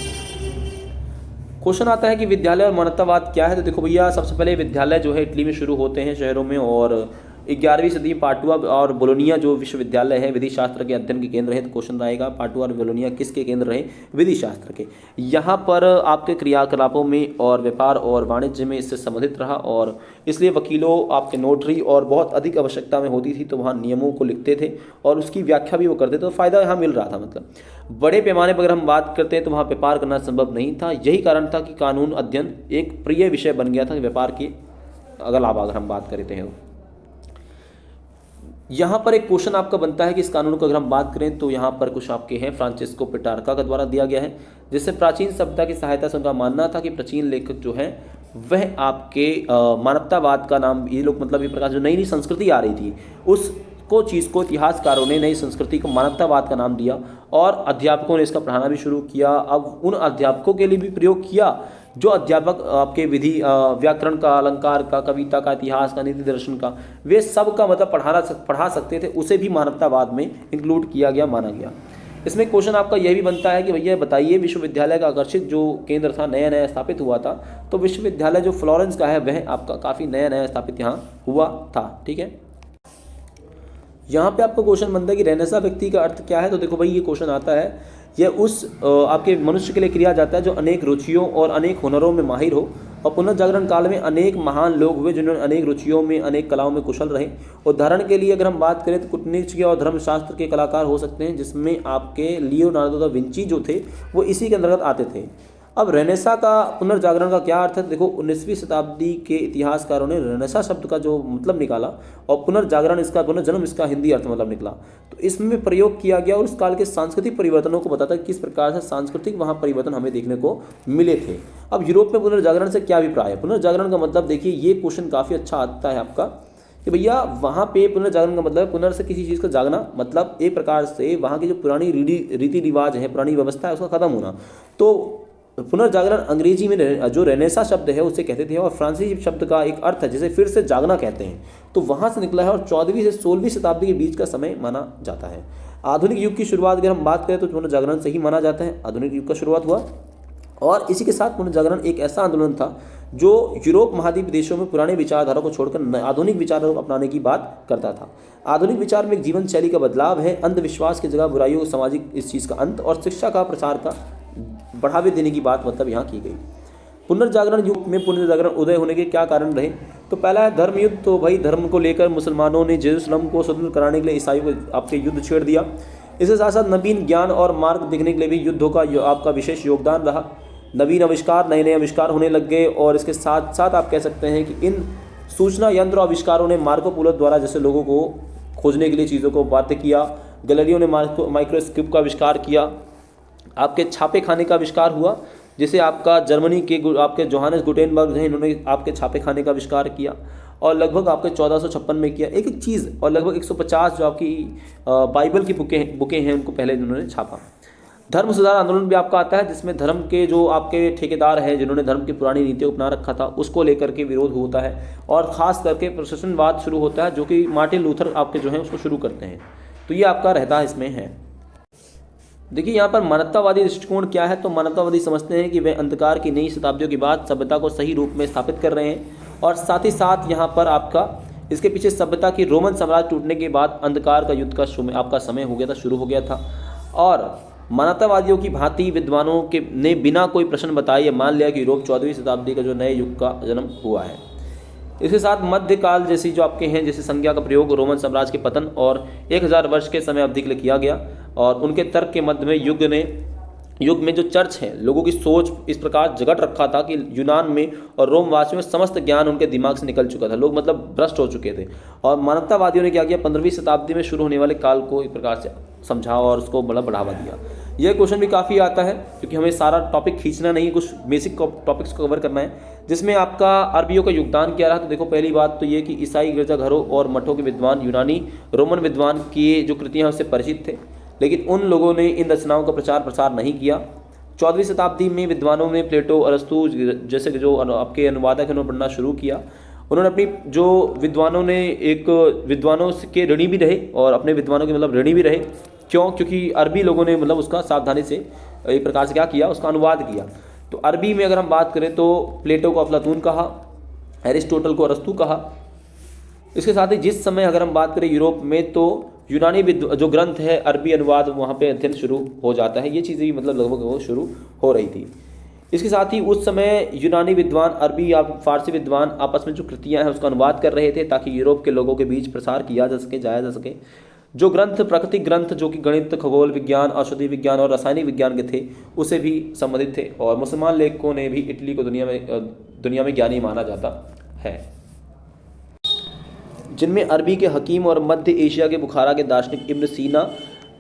क्वेश्चन आता है कि विद्यालय और मानवतावाद क्या है। तो देखो भैया, सबसे पहले विद्यालय जो है इटली में शुरू होते हैं शहरों में, और 11वीं सदी में पाटुआ और बोलोनिया जो विश्वविद्यालय है विधि शास्त्र के अध्ययन के केंद्र है। तो क्वेश्चन रहेगा पाटुआ और बोलोनिया किसके केंद्र रहे? विधि शास्त्र के। यहाँ पर आपके क्रियाकलापों में और व्यापार और वाणिज्य में इससे संबंधित रहा, और इसलिए वकीलों आपके नोटरी और बहुत अधिक आवश्यकता में होती थी, तो वहाँ नियमों को लिखते थे और उसकी व्याख्या भी वो करते थे, तो फ़ायदा यहाँ मिल रहा था। मतलब बड़े पैमाने पर अगर हम बात करते हैं तो वहाँ व्यापार करना संभव नहीं था। यही कारण था कि कानून अध्ययन एक प्रिय विषय बन गया था व्यापार के अलावा अगर हम बात करते हैं। यहाँ पर एक क्वेश्चन आपका बनता है कि इस कानून को अगर हम बात करें तो यहाँ पर कुछ आपके हैं फ्रांसिस्को पेट्रार्का का द्वारा दिया गया है, जिससे प्राचीन सभ्यता की सहायता से उनका मानना था कि प्राचीन लेखक जो है वह आपके मानवतावाद का नाम, ये लोग मतलब एक प्रकार जो नई नई संस्कृति आ रही थी उसको चीज़ को इतिहासकारों ने नई संस्कृति को मानवतावाद का नाम दिया, और अध्यापकों ने इसका पढ़ाना भी शुरू किया। अब उन अध्यापकों के लिए भी प्रयोग किया जो अध्यापक आपके विधि व्याकरण का, अलंकार का, कविता का, इतिहास का, नीति दर्शन का, वे सब का मतलब पढ़ा सकते थे, उसे भी मानवतावाद में इंक्लूड किया गया, माना गया। इसमें क्वेश्चन आपका यह भी बनता है कि भैया बताइए विश्वविद्यालय का आकर्षित जो केंद्र था नया नया स्थापित हुआ था, तो विश्वविद्यालय जो फ्लोरेंस का है वह आपका काफ़ी नया नया स्थापित यहाँ हुआ था। ठीक है, यहाँ पे आपका क्वेश्चन बनता है कि रेनेसा व्यक्ति का अर्थ क्या है। तो देखो भाई, ये क्वेश्चन आता है, यह उस आपके मनुष्य के लिए किया जाता है जो अनेक रुचियों और अनेक हुनरों में माहिर हो, और पुनर्जागरण काल में अनेक महान लोग हुए जिन्होंने अनेक रुचियों में, अनेक कलाओं में कुशल रहे। उदाहरण के लिए अगर हम बात करें तो कूटनीति और धर्मशास्त्र के कलाकार हो सकते हैं, जिसमें आपके लियोनार्डो दा विंची जो थे वो इसी के अंतर्गत आते थे। अब रेनेसा का पुनर्जागरण का क्या अर्थ है? देखो 19वीं शताब्दी के इतिहासकारों ने रेनेसा शब्द का जो मतलब निकाला और पुनर्जागरण इसका, पुनर्जन्म इसका हिंदी अर्थ मतलब निकला, तो इसमें प्रयोग किया गया और उस काल के सांस्कृतिक परिवर्तनों को बताता है किस प्रकार से सांस्कृतिक वहाँ परिवर्तन हमें देखने को मिले थे। अब यूरोप में पुनर्जागरण से क्या अभिप्राय है? पुनर्जागरण का मतलब देखिए, ये क्वेश्चन काफ़ी अच्छा आता है आपका कि भैया वहाँ पे पुनर्जागरण का मतलब पुनर् से किसी चीज़ का जागना, मतलब एक प्रकार से वहाँ की जो पुरानी रीति रिवाज है, पुरानी व्यवस्था है, उसका खत्म होना। तो पुनर्जागरण अंग्रेजी में जो रेनेसा शब्द है उसे कहते थे, और फ्रांसीसी शब्द का एक अर्थ है जिसे फिर से जागना कहते हैं, तो वहाँ से निकला है और 14वीं से 16वीं शताब्दी के बीच का समय माना जाता है। आधुनिक युग की शुरुआत अगर हम बात करें तो पुनर्जागरण से ही माना जाता है, आधुनिक युग का शुरुआत हुआ। और इसी के साथ पुनर्जागरण एक ऐसा आंदोलन था जो यूरोप महाद्वीप देशों में पुराने विचारधारा को छोड़कर आधुनिक विचारों को अपनाने की बात करता था। आधुनिक विचार में एक जीवन शैली का बदलाव है, अंधविश्वास की जगह बुराइयों, सामाजिक इस चीज़ का अंत और शिक्षा का प्रसार का बढ़ावे देने की बात मतलब यहाँ की गई। पुनर्जागरण युग में पुनर्जागरण उदय होने के क्या कारण रहे? तो पहला है धर्म युद्ध। तो भाई धर्म को लेकर मुसलमानों ने जेरूसलम को स्वतंत्र कराने के लिए ईसाइयों को आपके युद्ध छेड़ दिया। इसके साथ साथ नवीन ज्ञान और मार्ग देखने के लिए भी युद्धों का आपका विशेष योगदान रहा। नवीन आविष्कार, नए नए आविष्कार होने लग गए, और इसके साथ साथ आप कह सकते हैं कि इन सूचना यंत्र आविष्कारों ने मार्को पोलो द्वारा जैसे लोगों को खोजने के लिए चीज़ों को बाध्य किया। गैलीलियो ने माइक्रोस्कोप का आविष्कार किया। आपके छापे खाने का आविष्कार हुआ, जिसे आपका जर्मनी के आपके जोहानेस गुटेनबर्ग हैं, इन्होंने आपके छापे खाने का आविष्कार किया और लगभग आपके 1456 में किया एक एक चीज़, और लगभग 150 जो आपकी बाइबल की बुकें हैं उनको पहले इन्होंने छापा। धर्म सुधार आंदोलन भी आपका आता है, जिसमें धर्म के जो आपके ठेकेदार हैं जिन्होंने धर्म की पुरानी नीतियों को अपना रखा था उसको लेकर के विरोध होता है, और ख़ास करके प्रोटेस्टेंटवाद शुरू होता है जो कि मार्टिन लूथर आपके जो हैं उसको शुरू करते हैं। तो ये आपका रहता है इसमें है। देखिए यहाँ पर मानवतावादी दृष्टिकोण क्या है? तो मानवतावादी समझते हैं कि वे अंधकार की नई शताब्दियों के बाद सभ्यता को सही रूप में स्थापित कर रहे हैं, और साथ ही साथ यहाँ पर आपका इसके पीछे सभ्यता की रोमन साम्राज्य टूटने के बाद अंधकार का युद्ध का आपका समय हो गया था, शुरू हो गया था। और मानवतावादियों की भांति विद्वानों के ने बिना कोई प्रश्न बताए ये मान लिया कि यूरोप 14वीं शताब्दी का जो नए युग का जन्म हुआ है। इसके साथ मध्यकाल जैसी जो आपके हैं जैसे संज्ञा का प्रयोग रोमन साम्राज्य के पतन और 1000 वर्ष के समय अवधि के लिए किया गया, और उनके तर्क के मध्य में युग में जो चर्च है, लोगों की सोच इस प्रकार जगट रखा था कि यूनान में और रोमवासियों में समस्त ज्ञान उनके दिमाग से निकल चुका था। लोग मतलब भ्रष्ट हो चुके थे। और मानवतावादियों ने क्या किया, 15वीं शताब्दी में शुरू होने वाले काल को एक प्रकार से समझा और उसको बड़ा बढ़ावा दिया। यह क्वेश्चन भी काफ़ी आता है क्योंकि हमें सारा टॉपिक खींचना नहीं है, कुछ बेसिक टॉपिक्स को कवर करना है, जिसमें आपका अरबियों का योगदान क्या रहा। तो देखो, पहली बात तो ये कि ईसाई गिरजाघरों और मठों के विद्वान यूनानी रोमन विद्वान की जो कृतियाँ उससे परिचित थे, लेकिन उन लोगों ने इन रचनाओं का प्रचार प्रसार नहीं किया। 14वीं शताब्दी में विद्वानों ने प्लेटो, अरस्तु जैसे जो आपके अनुवादक हैं उन्होंने पढ़ना शुरू किया। उन्होंने अपनी जो विद्वानों ने एक विद्वानों के ऋणी भी रहे और अपने विद्वानों के मतलब ऋणी भी रहे। क्यों? क्योंकि अरबी लोगों ने मतलब उसका सावधानी से एक प्रकार से क्या किया, उसका अनुवाद किया। तो अरबी में अगर हम बात करें तो प्लेटो को अफलातून कहा, एरिस्टोटल को अरस्तु कहा। इसके साथ ही जिस समय अगर हम बात करें यूरोप में, तो यूनानी जो ग्रंथ है अरबी अनुवाद वहाँ पे अध्ययन शुरू हो जाता है। ये चीज़ें भी मतलब लगभग वो शुरू हो रही थी। इसके साथ ही उस समय यूनानी विद्वान, अरबी या फारसी विद्वान आपस में जो कृतियाँ हैं उसका अनुवाद कर रहे थे ताकि यूरोप के लोगों के बीच प्रसार किया जा सके, जाया जा सके। जो ग्रंथ, प्राकृतिक ग्रंथ जो कि गणित, खगोल विज्ञान, औषधि विज्ञान और रासायनिक विज्ञान के थे, उसे भी संबंधित थे। और मुसलमान लेखकों ने भी इटली को दुनिया में ज्ञानी माना जाता है, जिनमें अरबी के हकीम और मध्य एशिया के बुखारा के दार्शनिक इब्न सीना,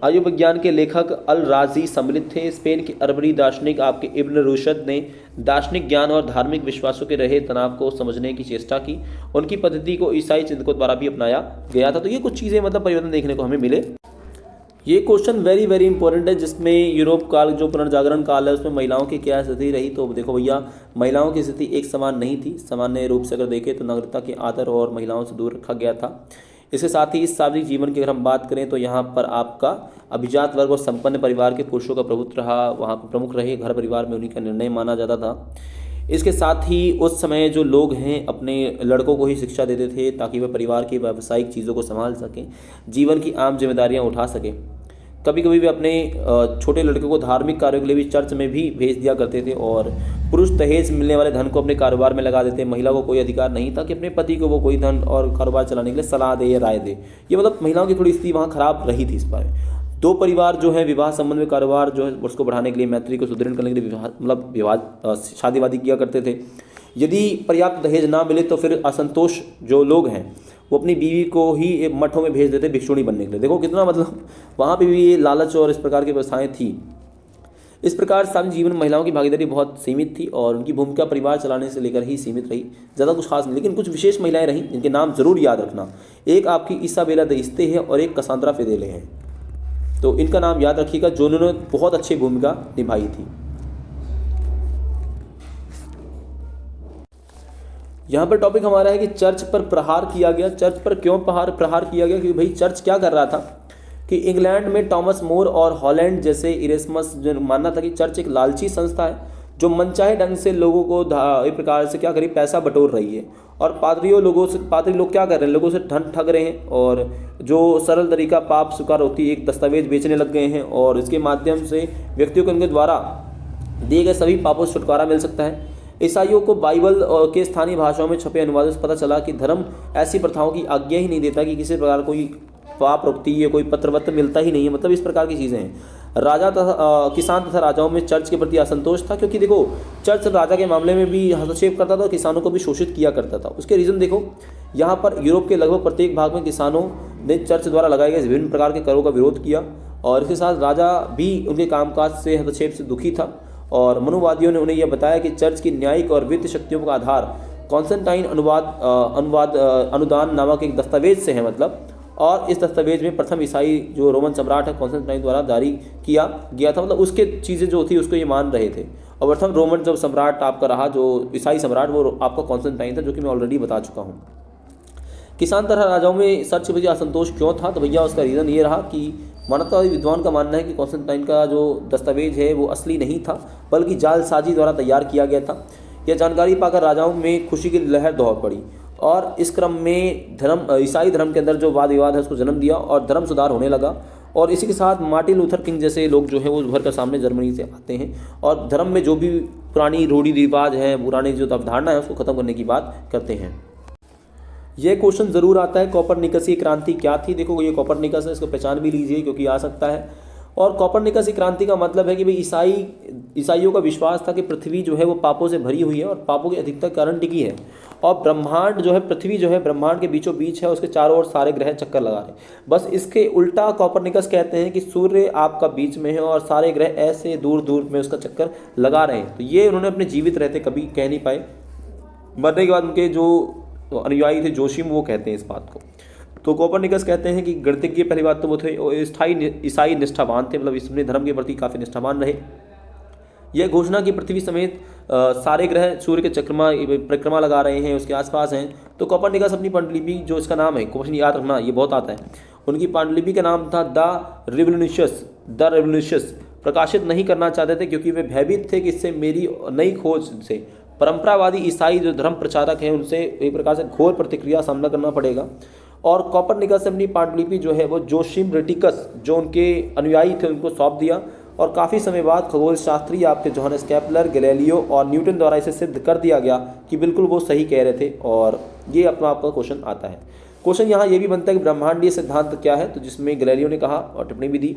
आयुर्विज्ञान के लेखक अल राजी सम्मिलित थे। स्पेन के अरबी दार्शनिक आपके इब्न रुशद ने दार्शनिक ज्ञान और धार्मिक विश्वासों के रहे तनाव को समझने की चेष्टा की। उनकी पद्धति को ईसाई चिंतकों द्वारा भी अपनाया गया था। तो ये कुछ चीज़ें मतलब परिवर्तन देखने को हमें मिले। ये क्वेश्चन वेरी वेरी इंपॉर्टेंट है, जिसमें यूरोप काल जो पुनर्जागरण काल है उसमें महिलाओं की क्या स्थिति रही। तो देखो भैया, महिलाओं की स्थिति एक समान नहीं थी। सामान्य रूप से अगर देखें तो नागरिकता के आदर और महिलाओं से दूर रखा गया था। इसके साथ ही इस सामाजिक जीवन की अगर हम बात करें तो यहाँ पर आपका अभिजात वर्ग और संपन्न परिवार के पुरुषों का प्रभुत्व रहा, वहाँ पर प्रमुख रहे, घर परिवार में उन्हीं का निर्णय माना जाता था। इसके साथ ही उस समय जो लोग हैं अपने लड़कों को ही शिक्षा देते थे ताकि वह परिवार की व्यावसायिक चीज़ों को संभाल सकें, जीवन की आम जिम्मेदारियां उठा सकें। कभी कभी वे अपने छोटे लड़कों को धार्मिक कार्यों के लिए भी चर्च में भी भेज दिया करते थे और पुरुष दहेज मिलने वाले धन को अपने कारोबार में लगा देते। महिला को कोई अधिकार नहीं था कि अपने पति को वो कोई धन और कारोबार चलाने के लिए सलाह दे या राय दे। ये मतलब महिलाओं की थोड़ी स्थिति वहाँ खराब रही थी इस पर। दो परिवार जो है विवाह संबंध में कारोबार जो है उसको बढ़ाने के लिए, मैत्री को सुदृढ़ करने के लिए शादी वादी किया करते थे। यदि पर्याप्त दहेज ना मिले तो फिर असंतोष जो लोग हैं वो अपनी बीवी को ही मठों में भेज देते भिक्षुणी बनने के लिए। देखो कितना मतलब वहाँ पे भी ये लालच और इस प्रकार की व्यवस्थाएं थी। इस प्रकार सामाजिक जीवन में महिलाओं की भागीदारी बहुत सीमित थी और उनकी भूमिका परिवार चलाने से लेकर ही सीमित रही, ज़्यादा कुछ खास नहीं। लेकिन कुछ विशेष महिलाएं रहीं जिनके नाम जरूर याद रखना। एक आपकी इसाबेला दइस्ते है और एक कसांद्रा फेदेले हैं। तो इनका नाम याद रखिएगा, जो उन्होंने बहुत अच्छी भूमिका निभाई थी। यहाँ पर टॉपिक हमारा है कि चर्च पर प्रहार किया गया। चर्च पर क्यों प्रहार किया गया? क्योंकि भाई चर्च क्या कर रहा था कि इंग्लैंड में टॉमस मोर और हॉलैंड जैसे इरेस्मस जो मानना था कि चर्च एक लालची संस्था है जो मनचाहे ढंग से लोगों को एक प्रकार से क्या करी, पैसा बटोर रही है। और पादरी लोग क्या कर रहे हैं, लोगों से धन ठग रहे हैं और जो सरल तरीका पाप स्वीकार होती है, एक दस्तावेज बेचने लग गए हैं और इसके माध्यम से व्यक्तियों को उनके द्वारा दिए गए सभी पापों से छुटकारा मिल सकता है। ईसाइयों को बाइबल के स्थानीय भाषाओं में छपे अनुवादों से पता चला कि धर्म ऐसी प्रथाओं की आज्ञा ही नहीं देता कि किसी प्रकार कोई पाप रोकती है, कोई पत्रवत्र मिलता ही नहीं है। मतलब इस प्रकार की चीज़ें हैं। राजा तथा किसान तथा राजाओं में चर्च के प्रति असंतोष था, क्योंकि देखो चर्च राजा के मामले में भी हस्तक्षेप करता था और किसानों को भी शोषित किया करता था। उसके रीज़न देखो, यहाँ पर यूरोप के लगभग प्रत्येक भाग में किसानों ने चर्च द्वारा लगाए गए विभिन्न प्रकार के करों का विरोध किया और इसके साथ राजा भी उनके कामकाज से हस्तक्षेप से दुखी था। और मनुवादियों ने उन्हें यह बताया कि चर्च की न्यायिक और वित्त शक्तियों का आधार कॉन्स्टेंटाइन अनुदान नामक एक दस्तावेज से है। मतलब और इस दस्तावेज में प्रथम ईसाई जो रोमन सम्राट है कॉन्स्टेंटाइन द्वारा जारी किया गया था। मतलब उसके चीज़ें जो थी उसको ये मान रहे थे। और प्रथम रोमन जब सम्राट आपका रहा जो ईसाई सम्राट, वो आपका कॉन्स्टेंटाइन था, जो कि मैं ऑलरेडी बता चुका हूँ। किसान तथा राजाओं में चर्च के प्रति असंतोष क्यों था? तो भैया उसका रीज़न ये रहा कि मानवतावादी विद्वान का मानना है कि कॉन्स्टेंटाइन का जो दस्तावेज है वो असली नहीं था, बल्कि जालसाजी द्वारा तैयार किया गया था। यह जानकारी पाकर राजाओं में खुशी की लहर दौड़ पड़ी और इस क्रम में ईसाई धर्म के अंदर जो वाद विवाद है उसको जन्म दिया और धर्म सुधार होने लगा। और इसी के साथ मार्टिन लूथर किंग जैसे लोग जो है वो उभर कर सामने जर्मनी से आते हैं और धर्म में जो भी पुरानी रूढ़ी रिवाज है, पुरानी जो अवधारणा है उसको खत्म करने की बात करते हैं। यह क्वेश्चन ज़रूर आता है, कोपरनिकस की क्रांति क्या थी? देखो ये कोपरनिकस है, इसको पहचान भी लीजिए क्योंकि आ सकता है। और कोपरनिकस की क्रांति का मतलब है कि भाई ईसाइयों का विश्वास था कि पृथ्वी जो है वो पापों से भरी हुई है और पापों की अधिकता के कारण टिकी है, और ब्रह्मांड जो है, पृथ्वी जो है ब्रह्मांड के बीचों बीच है, उसके चारों ओर सारे ग्रह चक्कर लगा रहे हैं। बस इसके उल्टा कोपरनिकस कहते हैं कि सूर्य आपका बीच में है और सारे ग्रह ऐसे दूर दूर में उसका चक्कर लगा रहे हैं। तो ये उन्होंने अपने जीवित रहते कभी कह नहीं पाए, मरने के बाद उनके जो अनुयायी थे जोशीम, वो कहते हैं इस बात को। तो कोपरनिकस कहते हैं कि गणितज्ञ, पहली बात तो वो थे स्थायी ईसाई निष्ठावान थे, मतलब अपने धर्म के प्रति काफ़ी निष्ठावान रहे। यह घोषणा कि पृथ्वी समेत सारे ग्रह सूर्य के परिक्रमा लगा रहे हैं, उसके आसपास हैं। तो कोपरनिकस अपनी पांडुलिपि, जो इसका नाम है, क्वेश्चन याद रखना ये बहुत आता है, उनकी पांडुलिपि का नाम था द रेवोल्यूशस, प्रकाशित नहीं करना चाहते थे क्योंकि वे भयभीत थे कि इससे मेरी नई खोज से परंपरावादी ईसाई जो धर्म प्रचारक हैं उनसे एक प्रकार से घोर प्रतिक्रिया सामना करना पड़ेगा। और कोपरनिकस अपनी पांडुलिपि जो है वो जोशीम रेटिकस, जो उनके अनुयायी थे, उनको सौंप दिया। और काफ़ी समय बाद खगोल शास्त्री आपके जोहानस केपलर, गैलीलियो और न्यूटन द्वारा इसे सिद्ध कर दिया गया कि बिल्कुल वो सही कह रहे थे। और ये अपना आपका क्वेश्चन आता है। क्वेश्चन यहाँ ये भी बनता है कि ब्रह्मांडीय सिद्धांत क्या है, तो जिसमें गैलीलियो ने कहा और टिप्पणी भी दी,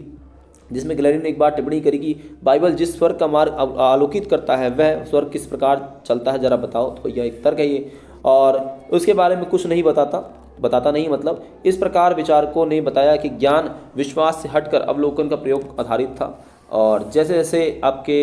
जिसमें गैलीलियो ने एक बार टिप्पणी करी कि बाइबल जिस स्वर्ग का मार्ग आलोकित करता है वह स्वर्ग किस प्रकार चलता है, जरा बताओ। तो यह एक तर्क है ये, और उसके बारे में कुछ नहीं बताता नहीं, मतलब इस प्रकार विचारकों ने बताया कि ज्ञान विश्वास से हटकर अवलोकन का प्रयोग आधारित था, और जैसे जैसे आपके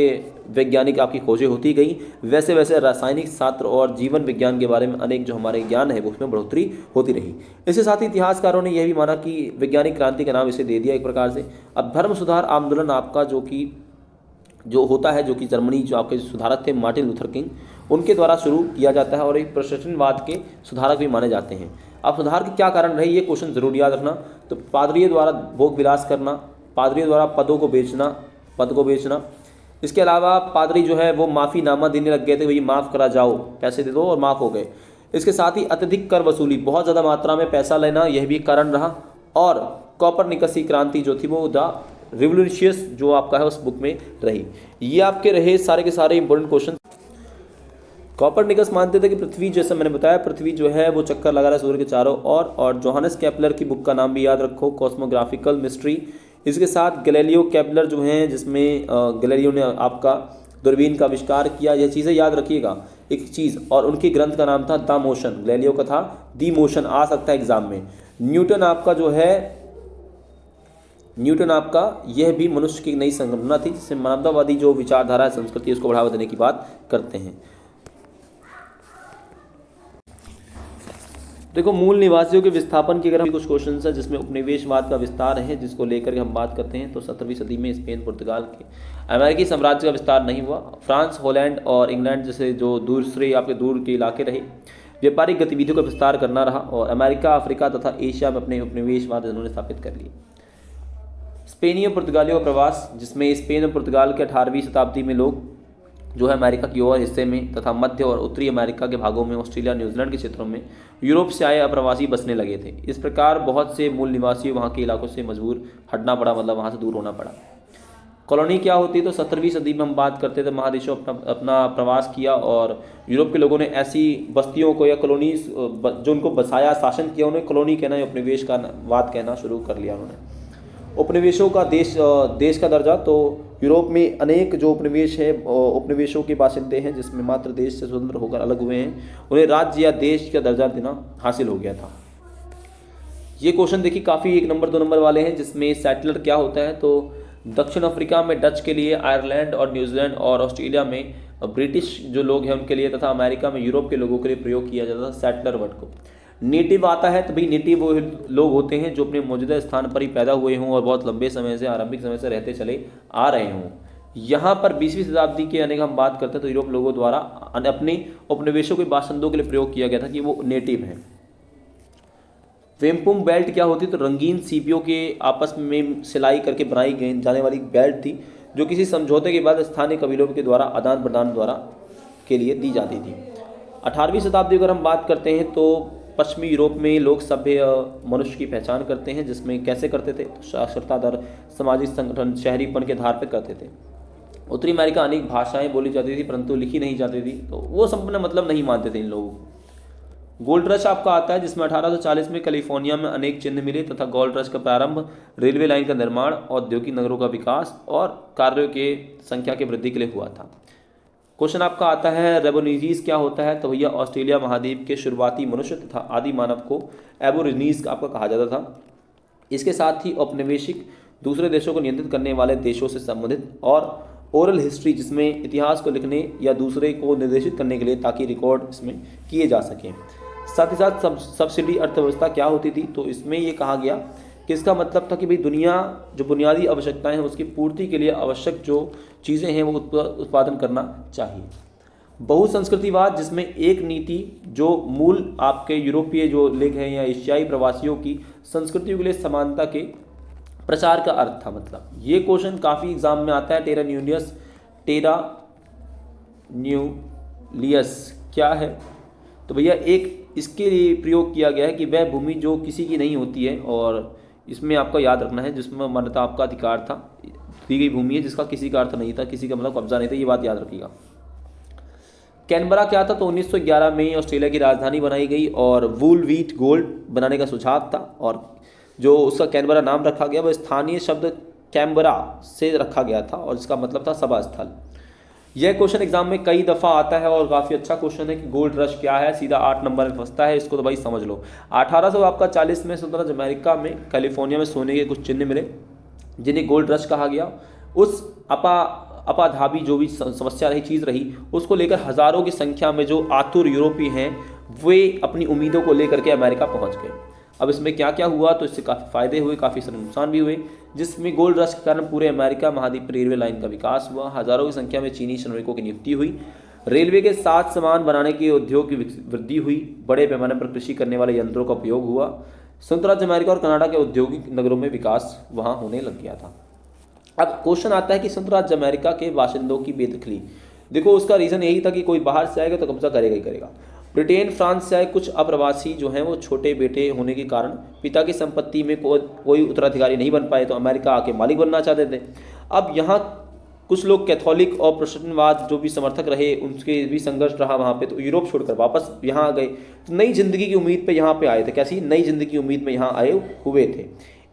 वैज्ञानिक आपकी खोजें होती गई वैसे वैसे रासायनिक शास्त्र और जीवन विज्ञान के बारे में अनेक जो हमारे ज्ञान है वो उसमें बढ़ोतरी होती रही। इसके साथ ही इतिहासकारों ने यह भी माना कि वैज्ञानिक क्रांति का नाम इसे दे दिया एक प्रकार से। अब धर्म सुधार आंदोलन आपका जो होता है, जो कि जर्मनी जो आपके सुधारक थे मार्टिन लूथर किंग, उनके द्वारा शुरू किया जाता है और एक प्रोटेस्टेंटवाद के सुधारक भी माने जाते हैं। अब सुधार के क्या कारण रहे, ये क्वेश्चन जरूर याद रखना। तो पादरियों द्वारा भोग विलास करना, पादरियों द्वारा पद को बेचना, इसके अलावा पादरी जो है वो माफ़ीनामा देने लग गए थे, वही माफ़ करा जाओ, पैसे दे दो और माफ़ हो गए। इसके साथ ही अत्यधिक कर वसूली, बहुत ज़्यादा मात्रा में पैसा लेना, यह भी कारण रहा। और कोपरनिकस की क्रांति जो थी वो द रिवोल्यूशियस जो आपका है उस बुक में रही। ये आपके रहे सारे के सारे इंपॉर्टेंट क्वेश्चन। कोपरनिकस मानते थे कि पृथ्वी, जैसा मैंने बताया, पृथ्वी जो है वो चक्कर लगा रहा है सूर्य के चारों ओर। और जोहानस केपलर की बुक का नाम भी याद रखो, कॉस्मोग्राफिकल मिस्ट्री। इसके साथ गैलीलियो केपलर जो हैं, जिसमें गैलीलियो ने आपका दूरबीन का आविष्कार किया, यह चीज़ें याद रखिएगा एक चीज़। और उनके ग्रंथ का नाम था द मोशन, गैलीलियो का था दी मोशन, आ सकता है एग्जाम में। न्यूटन आपका यह भी मनुष्य की नई संकल्पना थी, जिससे मानवतावादी जो विचारधारा है, संस्कृति, उसको बढ़ावा देने की बात करते हैं। देखो, मूल निवासियों के विस्थापन की अगर कुछ क्वेश्चन है जिसमें उपनिवेशवाद का विस्तार है, जिसको लेकर के हम बात करते हैं। तो 17वीं सदी में स्पेन, पुर्तगाल के अमेरिकी साम्राज्य का विस्तार नहीं हुआ। फ्रांस, हॉलैंड और इंग्लैंड जैसे जो दूसरे आपके दूर के इलाके रहे, व्यापारिक गतिविधियों का विस्तार करना रहा। और अमेरिका, अफ्रीका तथा एशिया में अपने उपनिवेशवाद इन्होंने स्थापित कर लिए। स्पेनी और पुर्तगालियों का प्रवास, जिसमें स्पेन और पुर्तगाल के 18वीं शताब्दी में लोग जो है अमेरिका की ओर हिस्से में तथा मध्य और उत्तरी अमेरिका के भागों में, ऑस्ट्रेलिया, न्यूजीलैंड के क्षेत्रों में यूरोप से आए अप्रवासी बसने लगे थे। इस प्रकार बहुत से मूल निवासी वहाँ के इलाकों से मजबूर हटना पड़ा, मतलब वहाँ से दूर होना पड़ा। कॉलोनी क्या होती है, तो 17वीं सदी में हम बात करते थे, महादेशों अपना प्रवास किया और यूरोप के लोगों ने ऐसी बस्तियों को या कॉलोनीज जो उनको बसाया, शासन किया, उन्हें कॉलोनी कहना या उपनिवेश का वाद कहना शुरू कर लिया उन्होंने। उपनिवेशों का देश का दर्जा, तो यूरोप में अनेक जो उपनिवेश है, उपनिवेशों के बासिंदे हैं जिसमें मात्र देश से स्वतंत्र होकर अलग हुए हैं, उन्हें राज्य या देश का दर्जा देना हासिल हो गया था। ये क्वेश्चन देखिए काफ़ी 1 नंबर 2 नंबर वाले हैं, जिसमें सेटलर क्या होता है। तो दक्षिण अफ्रीका में डच के लिए, आयरलैंड और न्यूजीलैंड और ऑस्ट्रेलिया में ब्रिटिश जो लोग हैं उनके लिए, तथा अमेरिका में यूरोप के लोगों के लिए प्रयोग किया जाता था सेटलर वर्ड को। नेटिव आता है तो भाई नेटिव वो लोग होते हैं जो अपने मौजूदा स्थान पर ही पैदा हुए हों और बहुत लंबे समय से, आरंभिक समय से रहते चले आ रहे हों। यहाँ पर 20वीं शताब्दी के आने का हम बात करते हैं तो यूरोप लोगों द्वारा अपने उपनिवेशों के बासिंदों के लिए प्रयोग किया गया था कि वो नेटिव हैं। वेम्पुम बेल्ट क्या होती है, तो रंगीन सीपियों के आपस में सिलाई करके बनाई गई जाने वाली बेल्ट थी, जो किसी समझौते के बाद स्थानीय कबीलों के द्वारा आदान प्रदान द्वारा के लिए दी जाती थी। 18वीं शताब्दी अगर हम बात करते हैं तो पश्चिमी यूरोप में लोग सभ्य मनुष्य की पहचान करते हैं, जिसमें कैसे करते थे, तो साक्षरता दर, सामाजिक संगठन, शहरीपन के आधार पर करते थे। उत्तरी अमेरिका अनेक भाषाएं बोली जाती थी परंतु लिखी नहीं जाती थी, तो वो संपूर्ण मतलब नहीं मानते थे इन लोगों को। गोल्ड रश आपका आता है जिसमें 1840 में कैलिफोर्निया में अनेक चिन्ह मिले तथा गोल्ड रश का प्रारंभ रेलवे लाइन का निर्माण, औद्योगिक नगरों का विकास और कार्यों के संख्या के वृद्धि के लिए हुआ था। क्वेश्चन आपका आता है रेबोनिजीज क्या होता है, तो भैया ऑस्ट्रेलिया महाद्वीप के शुरुआती मनुष्य तथा आदि मानव को एबोरिजीज आपका कहा जाता था। इसके साथ ही औपनिवेशिक दूसरे देशों को नियंत्रित करने वाले देशों से संबंधित और ओरल हिस्ट्री जिसमें इतिहास को लिखने या दूसरे को निर्देशित करने के लिए ताकि रिकॉर्ड इसमें किए जा सकें। साथ ही साथ सब्सिडी अर्थव्यवस्था क्या होती थी, तो इसमें ये कहा गया कि इसका मतलब था कि भाई दुनिया जो बुनियादी आवश्यकताएं हैं उसकी पूर्ति के लिए आवश्यक जो चीज़ें हैं वो उत्पादन करना चाहिए। बहुसंस्कृतिवाद जिसमें एक नीति जो मूल आपके यूरोपीय जो लेख हैं या एशियाई प्रवासियों की संस्कृतियों के लिए समानता के प्रचार का अर्थ था। मतलब ये क्वेश्चन काफ़ी एग्जाम में आता है। टेरा न्यूलियस क्या है, तो भैया एक इसके लिए प्रयोग किया गया है कि वह भूमि जो किसी की नहीं होती है, और इसमें आपको याद रखना है जिसमें मान्यता आपका अधिकार था, दी गई भूमि है जिसका किसी का अर्थ नहीं था, किसी का मतलब कब्जा नहीं था, ये बात याद रखिएगा। कैनबरा क्या था, तो 1911 में ऑस्ट्रेलिया की राजधानी बनाई गई और वूल व्हीट गोल्ड बनाने का सुझाव था, और जो उसका कैनबरा नाम रखा गया वह स्थानीय शब्द कैम्बरा से रखा गया था और इसका मतलब था सभा स्थल। यह क्वेश्चन एग्जाम में कई दफ़ा आता है और काफ़ी अच्छा क्वेश्चन है कि गोल्ड रश क्या है, सीधा 8 नंबर में फंसता है, इसको तो भाई समझ लो। 1840 में स्वतंत्र अमेरिका में कैलिफोर्निया में सोने के कुछ चिन्ह मिले जिन्हें गोल्ड रश कहा गया। उस अपाधाबी जो भी समस्या रही, चीज़ रही, उसको लेकर हज़ारों की संख्या में जो आतुर यूरोपीय हैं वे अपनी उम्मीदों को लेकर के अमेरिका पहुंच गए। अब इसमें क्या क्या हुआ, तो इससे काफ़ी फ़ायदे हुए, काफ़ी सारे नुकसान भी हुए, जिसमें गोल्ड रश के कारण पूरे अमेरिका महाद्वीप पर रेलवे लाइन का विकास हुआ, हज़ारों की संख्या में चीनी श्रमिकों की नियुक्ति हुई, रेलवे के साथ सामान बनाने के उद्योग की वृद्धि हुई, बड़े पैमाने पर कृषि करने वाले यंत्रों का उपयोग हुआ, संयुक्त राज्य अमेरिका और कनाडा के औद्योगिक नगरों में विकास वहाँ होने लग गया था। अब क्वेश्चन आता है कि संयुक्त राज्य अमेरिका के बाशिंदों की बेदखली, देखो उसका रीज़न यही था कि कोई बाहर से आएगा तो कब्जा करेगा ही करेगा। ब्रिटेन, फ्रांस से आए कुछ अप्रवासी जो हैं वो छोटे बेटे होने के कारण पिता की संपत्ति में कोई उत्तराधिकारी नहीं बन पाए, तो अमेरिका आके मालिक बनना चाहते थे। अब यहाँ कुछ लोग कैथोलिक और प्रोटेस्टेंटवाद जो भी समर्थक रहे उनके भी संघर्ष रहा वहाँ पे, तो यूरोप छोड़कर वापस यहाँ आ गए, तो नई जिंदगी की उम्मीद पे यहाँ पे आए थे। कैसी नई जिंदगी की उम्मीद में यहाँ आए हुए थे।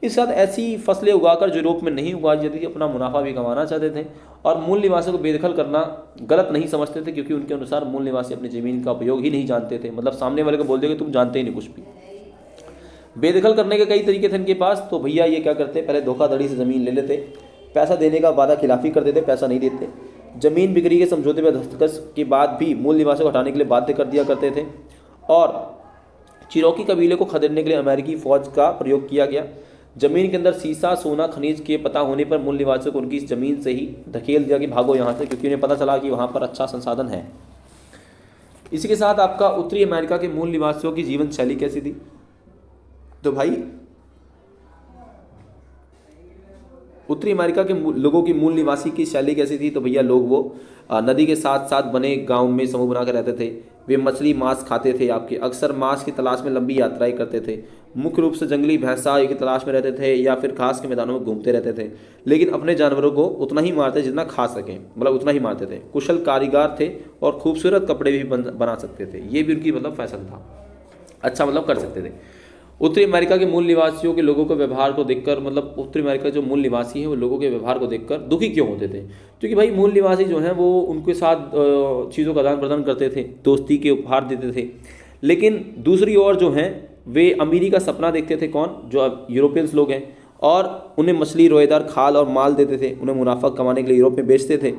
इस साथ ऐसी फसलें उगाकर जो यूरोप में नहीं उगाई जाती थी, अपना मुनाफा भी कमाना चाहते थे और मूल निवासियों को बेदखल करना गलत नहीं समझते थे, क्योंकि उनके अनुसार मूल निवासी अपनी ज़मीन का उपयोग ही नहीं जानते थे। मतलब सामने वाले को बोल देंगे तुम जानते ही नहीं कुछ भी। बेदखल करने के कई तरीके थे इनके पास, तो भैया ये क्या करते, पहले धोखाधड़ी से ज़मीन ले लेते, पैसा देने का वादा खिलाफी कर देते, पैसा नहीं देते, ज़मीन बिक्री के समझौते पर दस्तखत के बाद भी मूल निवासियों को हटाने के लिए बाध्य कर दिया करते थे, और चिरोकी कबीले को खदेड़ने के लिए अमेरिकी फ़ौज का प्रयोग किया गया। ज़मीन के अंदर सीसा, सोना, खनिज के पता होने पर मूल निवासियों को उनकी इस ज़मीन से ही धकेल दिया कि भागो यहाँ से, क्योंकि उन्हें पता चला कि वहाँ पर अच्छा संसाधन है। इसी के साथ आपका उत्तरी अमेरिका के मूल निवासियों की जीवन शैली कैसी थी, तो भाई उत्तरी अमेरिका के लोगों की मूल निवासी की शैली कैसी थी, तो भैया लोग वो नदी के साथ साथ बने गांव में समूह बनाकर रहते थे। वे मछली मांस खाते थे, आपके अक्सर मांस की तलाश में लंबी यात्राएं करते थे। मुख्य रूप से जंगली भैंसा की तलाश में रहते थे या फिर घास के मैदानों में घूमते रहते थे, लेकिन अपने जानवरों को उतना ही मारते जितना खा सकें, मतलब उतना ही मारते थे। कुशल कारीगर थे और खूबसूरत कपड़े भी बना सकते थे, ये भी उनकी मतलब फैशन था, अच्छा मतलब कर सकते थे। उत्तरी अमेरिका के मूल निवासियों के लोगों के व्यवहार को देखकर, मतलब उत्तरी अमेरिका जो मूल निवासी हैं वो लोगों के व्यवहार को देखकर दुखी क्यों होते थे, क्योंकि भाई मूल निवासी जो हैं वो उनके साथ चीज़ों का आदान प्रदान करते थे, दोस्ती के उपहार देते थे, लेकिन दूसरी ओर जो हैं वे अमीरी का सपना देखते थे। कौन, जो यूरोपियंस लोग हैं, और उन्हें मछली, रोएदार खाल और माल देते थे, उन्हें मुनाफा कमाने के लिए यूरोप में बेचते थे।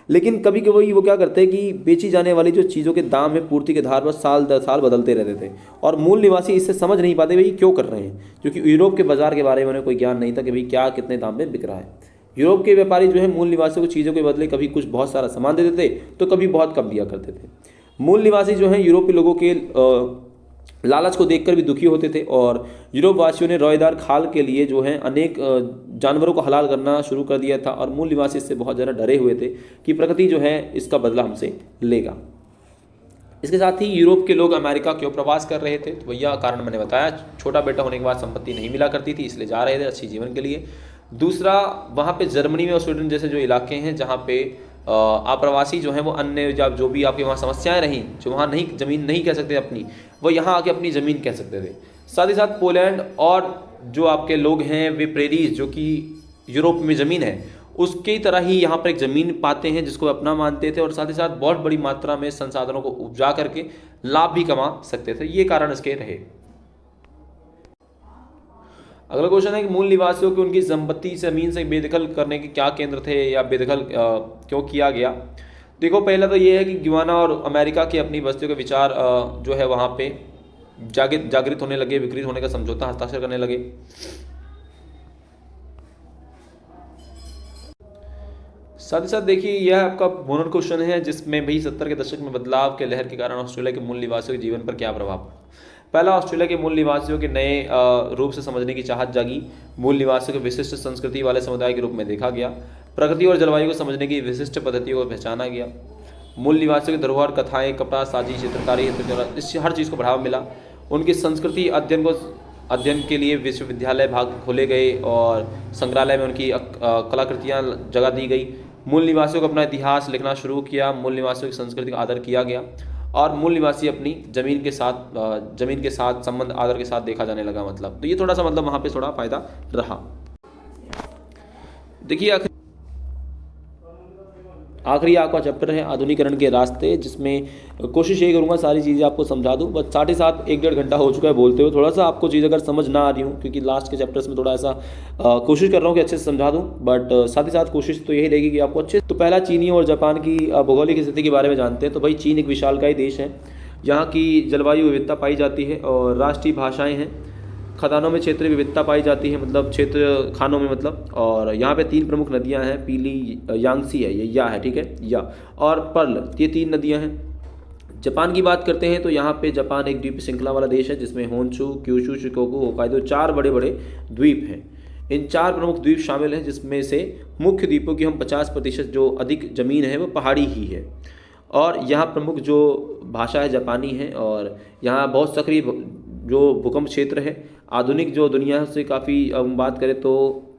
लेकिन कभी कभी वो क्या करते हैं कि बेची जाने वाली जो चीज़ों के दाम है पूर्ति के आधार पर साल दर साल बदलते रहते थे, और मूल निवासी इससे समझ नहीं पाते भाई क्यों कर रहे हैं, क्योंकि यूरोप के बाज़ार के बारे में उन्हें कोई ज्ञान नहीं था कि भाई क्या कितने दाम में बिक रहा है। यूरोप के व्यापारी जो है मूल निवासियों को चीज़ों के बदले कभी कुछ बहुत सारा सामान देते थे तो कभी बहुत कम दिया करते थे। मूल निवासी जो हैं यूरोपीय लोगों के लालच को देखकर भी दुखी होते थे, और यूरोप वासियों ने रोएदार खाल के लिए जो है अनेक जानवरों को हलाल करना शुरू कर दिया था, और मूल निवासी इससे बहुत ज़्यादा डरे हुए थे कि प्रकृति जो है इसका बदला हमसे लेगा। इसके साथ ही यूरोप के लोग अमेरिका क्यों प्रवास कर रहे थे, तो भैया कारण मैंने बताया, छोटा बेटा होने के बाद संपत्ति नहीं मिला करती थी इसलिए जा रहे थे अच्छी जीवन के लिए। दूसरा, वहाँ पे जर्मनी में और स्वीडन जैसे जो इलाके हैं जहाँ पे आप्रवासी जो हैं वो अन्य जब जो भी आपके वहाँ समस्याएं रहीं, जो वहाँ नहीं ज़मीन नहीं कह सकते अपनी, वो यहाँ आके अपनी ज़मीन कह सकते थे। साथ ही साथ पोलैंड और जो आपके लोग हैं वे प्रेरीज, जो कि यूरोप में ज़मीन है, उसकी तरह ही यहाँ पर एक ज़मीन पाते हैं जिसको अपना मानते थे, और साथ ही साथ बहुत बड़ी मात्रा में संसाधनों को उपजा करके लाभ भी कमा सकते थे। ये कारण इसके रहे। अगला क्वेश्चन है कि मूल निवासियों की उनकी संपत्ति ज़मीन से बेदखल करने के क्या केंद्र थे, या बेदखल क्यों किया गया। देखो, पहला तो ये है कि गयाना और अमेरिका की अपनी बस्तियों के विचार जो है वहाँ पे जागृत होने लगे, विकृत होने का समझौता हस्ताक्षर करने लगे। साथ ही साथ देखिए, यह आपका बोनर क्वेश्चन है जिसमें भी 70 के दशक में बदलाव के लहर के कारण ऑस्ट्रेलिया के मूल निवासियों के जीवन पर क्या प्रभाव पड़ा। पहला, ऑस्ट्रेलिया के मूल निवासियों के नए रूप से समझने की चाहत जागी। मूल निवासियों को विशिष्ट संस्कृति वाले समुदाय के रूप में देखा गया। प्रकृति और जलवायु को समझने की विशिष्ट पद्धतियों को पहचाना गया। मूल निवासियों की धरोहर, कथाएं, कपड़ा साजी, चित्रकारी, इस हर चीज़ को बढ़ावा मिला। उनकी संस्कृति अध्ययन के लिए विश्वविद्यालय भाग खोले गए और संग्रहालय में उनकी कलाकृतियाँ जगह दी गई। मूल निवासियों को अपना इतिहास लिखना शुरू किया। मूल निवासियों की संस्कृति का आदर किया गया और मूल निवासी अपनी ज़मीन के साथ संबंध आदर के साथ देखा जाने लगा। मतलब तो ये थोड़ा सा मतलब वहाँ पे थोड़ा फ़ायदा रहा। देखिए, आखिरी आपका चैप्टर है आधुनिकीकरण के रास्ते, जिसमें कोशिश यही करूँगा सारी चीज़ें आपको समझा दूँ। बस साथ ही साथ 1-1.5 घंटा हो चुका है बोलते हुए। थोड़ा सा आपको चीज़ अगर समझ ना आ रही हूँ, क्योंकि लास्ट के चैप्टर्स में थोड़ा ऐसा कोशिश कर रहा हूँ कि अच्छे से समझा दूँ, बट साथ ही साथ कोशिश तो यही रहेगी कि आपको अच्छे। तो पहला, चीनियों और जापान की भौगोलिक स्थिति के बारे में जानते हैं। तो भाई, चीन एक विशालकाय देश है। यहाँ की जलवायु विविधता पाई जाती है और राष्ट्रीय भाषाएँ हैं। खदानों में क्षेत्रीय विविधता पाई जाती है, मतलब क्षेत्र खानों में मतलब। और यहाँ पे 3 प्रमुख नदियाँ हैं, पीली, यांगसी है, ये या है, ठीक है, या, और पर्ल, ये 3 नदियाँ हैं। जापान की बात करते हैं तो यहाँ पे जापान एक द्वीप श्रृंखला वाला देश है, जिसमें होन्शु, क्यूशु, शिकोकू, होक्काइडो 4 बड़े बड़े द्वीप हैं। इन 4 प्रमुख द्वीप शामिल हैं, जिसमें से मुख्य द्वीपों की हम 50% जो अधिक ज़मीन है वो पहाड़ी ही है। और यहाँ प्रमुख जो भाषा है जापानी है, और यहाँ बहुत सक्रिय जो भूकंप क्षेत्र है। आधुनिक जो दुनिया है उससे काफ़ी हम बात करें तो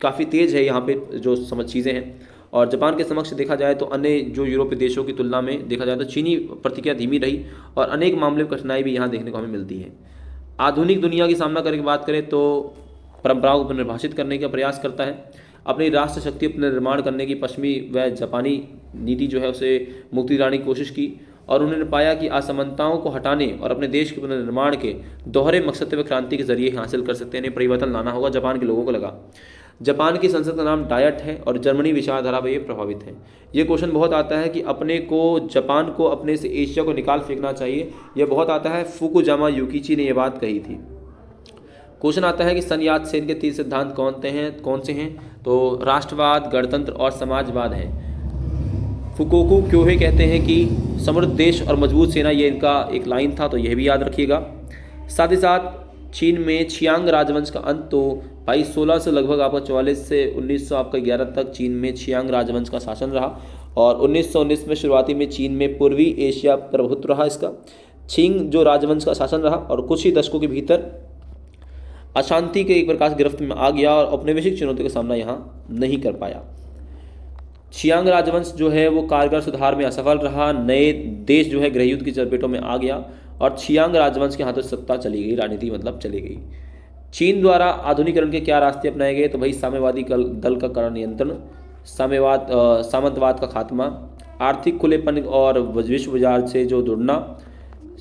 काफ़ी तेज़ है यहाँ पे जो समझ चीज़ें हैं। और जापान के समक्ष देखा जाए तो अन्य जो यूरोपीय देशों की तुलना में देखा जाए तो चीनी प्रतिक्रिया धीमी रही, और अनेक मामले में कठिनाई भी यहाँ देखने को हमें मिलती है। आधुनिक दुनिया की सामना करने की बात करें तो परंपराओं को पुनर्भाषित करने का प्रयास करता है। अपनी राष्ट्र शक्ति पुनर्निर्माण करने की पश्चिमी व जापानी नीति जो है उसे मुक्ति दिलाने की कोशिश की, और उन्होंने पाया कि असमानताओं को हटाने और अपने देश के पुनर्निर्माण के दोहरे मकसद व क्रांति के जरिए हासिल कर सकते हैं। इन्हें परिवर्तन लाना होगा, जापान के लोगों को लगा। जापान की संसद का नाम डायट है और जर्मनी विचारधारा पर ये प्रभावित है। ये क्वेश्चन बहुत आता है कि अपने को जापान को अपने से एशिया को निकाल फेंकना चाहिए, यह बहुत आता है। फुकुयामा युकिची ने यह बात कही थी। क्वेश्चन आता है कि सन यात सेन के 3 सिद्धांत कौन से हैं। तो राष्ट्रवाद, गणतंत्र और समाजवाद हैं। फुकोकू क्योहे कहते हैं कि समृद्ध देश और मजबूत सेना, ये इनका एक लाइन था, तो यह भी याद रखिएगा। साथ ही साथ चीन में छियांग राजवंश का अंत, तो भाई 16 से लगभग आपका 44 से 1911 तक चीन में छियांग राजवंश का शासन रहा, और 1919 में शुरुआती में चीन में पूर्वी एशिया प्रभुत्व रहा इसका। छिंग जो राजवंश का शासन रहा और कुछ ही दशकों के भीतर अशांति के एक प्रकार से गिरफ्त में आ गया और औपनिवेशिक चुनौतियों का सामना यहाँ नहीं कर पाया। छियांग राजवंश जो है वो कारगर सुधार में असफल रहा। नए देश जो है गृहयुद्ध की चपेटों में आ गया और छियांग राजवंश के हाथों से सत्ता चली गई, राजनीति मतलब चली गई। चीन द्वारा आधुनिकीकरण के क्या रास्ते अपनाए गए। तो भाई, साम्यवादी दल का कड़ा नियंत्रण, सामंतवाद का खात्मा, आर्थिक खुलेपन और विश्व बाजार से जो जुड़ना,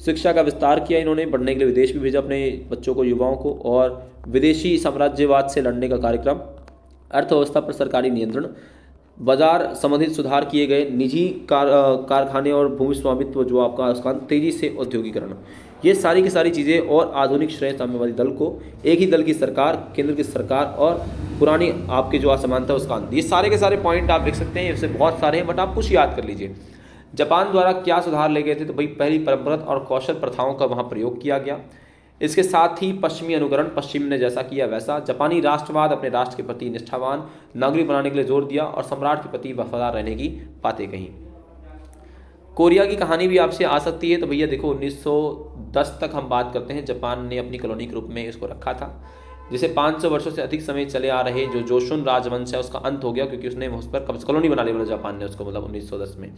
शिक्षा का विस्तार किया इन्होंने, पढ़ने के लिए विदेश भी भेजा अपने बच्चों को, युवाओं को, और विदेशी साम्राज्यवाद से लड़ने का कार्यक्रम, अर्थव्यवस्था पर सरकारी नियंत्रण, बाजार संबंधित सुधार किए गए, निजी कारखाने और भूमि स्वामित्व जो आपका उसका तेजी से औद्योगिकरण, ये सारी की सारी चीज़ें, और आधुनिक श्रेय साम्यवादी दल को, एक ही दल की सरकार, केंद्र की सरकार, और पुरानी आपकी जो असमानता उसका अंत, ये सारे के सारे पॉइंट आप लिख सकते हैं। इससे बहुत सारे हैं, बट आप कुछ याद कर लीजिए। जापान द्वारा क्या सुधार ले गए थे। तो भाई, पहली परंपरागत और कौशल प्रथाओं का वहाँ प्रयोग किया गया। इसके साथ ही पश्चिमी अनुकरण, पश्चिम ने जैसा किया वैसा। जापानी राष्ट्रवाद, अपने राष्ट्र के प्रति निष्ठावान नागरिक बनाने के लिए जोर दिया और सम्राट के प्रति वफादार रहने की बातें कही। कोरिया की कहानी भी आपसे आ सकती है। तो भैया देखो, 1910 तक हम बात करते हैं, जापान ने अपनी कॉलोनी के रूप में इसको रखा था। जिसे 500 वर्षों से अधिक समय चले आ रहे जो जोशुन राजवंश है उसका अंत हो गया, क्योंकि उसने उस पर कब्जा कॉलोनी बना लिया जापान ने उसको, मतलब 1910 में।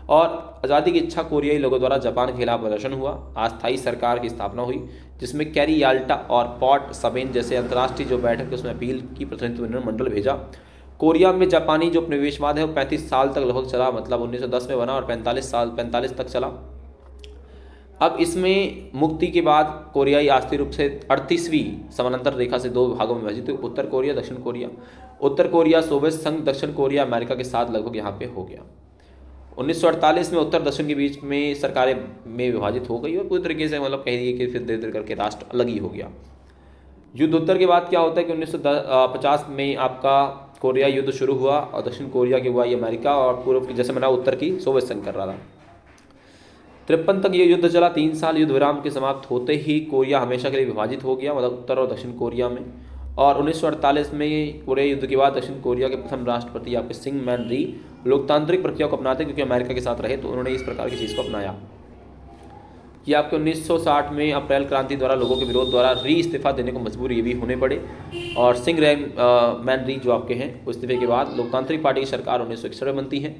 और आज़ादी की इच्छा कोरियाई लोगों द्वारा जापान के खिलाफ प्रदर्शन हुआ। अस्थायी सरकार की स्थापना हुई जिसमें कैरी याल्टा और पॉर्ट सबेन जैसे अंतर्राष्ट्रीय जो बैठक उसमें अपील की प्रतिनिधित्व मंडल भेजा। कोरिया में जापानी जो उपनिवेशवाद है वो 35 साल तक लगभग चला, मतलब 1910 में बना और 45 तक चला। अब इसमें मुक्ति के बाद कोरियाई आस्थायी रूप से 38वीं समानांतर रेखा से 2 भागों में विभाजित हुई, उत्तर कोरिया दक्षिण कोरिया। उत्तर कोरिया सोवियत संघ, दक्षिण कोरिया अमेरिका के साथ लगभग यहाँ पे हो गया। 1948 में उत्तर दक्षिण के बीच में सरकारें में विभाजित हो गई और पूरी तरीके से मतलब कह दिए कि फिर धीरे धीरे करके राष्ट्र अलग ही हो गया। युद्ध उत्तर के बाद क्या होता है कि 1950 में आपका कोरिया युद्ध शुरू हुआ और दक्षिण कोरिया की अगुवाई अमेरिका और पूर्व की जैसे मैंने उत्तर की सोवियत संघ कर रहा था। 53 तक ये युद्ध चला, 3 साल। युद्ध विराम के समाप्त होते ही कोरिया हमेशा के लिए विभाजित हो गया, मतलब उत्तर और दक्षिण कोरिया में। और 1948 में कोरिया युद्ध के बाद दक्षिण कोरिया के प्रथम राष्ट्रपति आपके सिंग मैन री लोकतांत्रिक प्रक्रिया को अपनाते, क्योंकि अमेरिका के साथ रहे तो उन्होंने इस प्रकार की चीज़ को अपनाया। ये आपके 1960 में अप्रैल क्रांति द्वारा लोगों के विरोध द्वारा इस्तीफा देने को मजबूर ये भी होने पड़े। और सिंग मैन री जो आपके हैं वो इस्तीफे के बाद लोकतांत्रिक पार्टी की सरकार 1961 में बनती है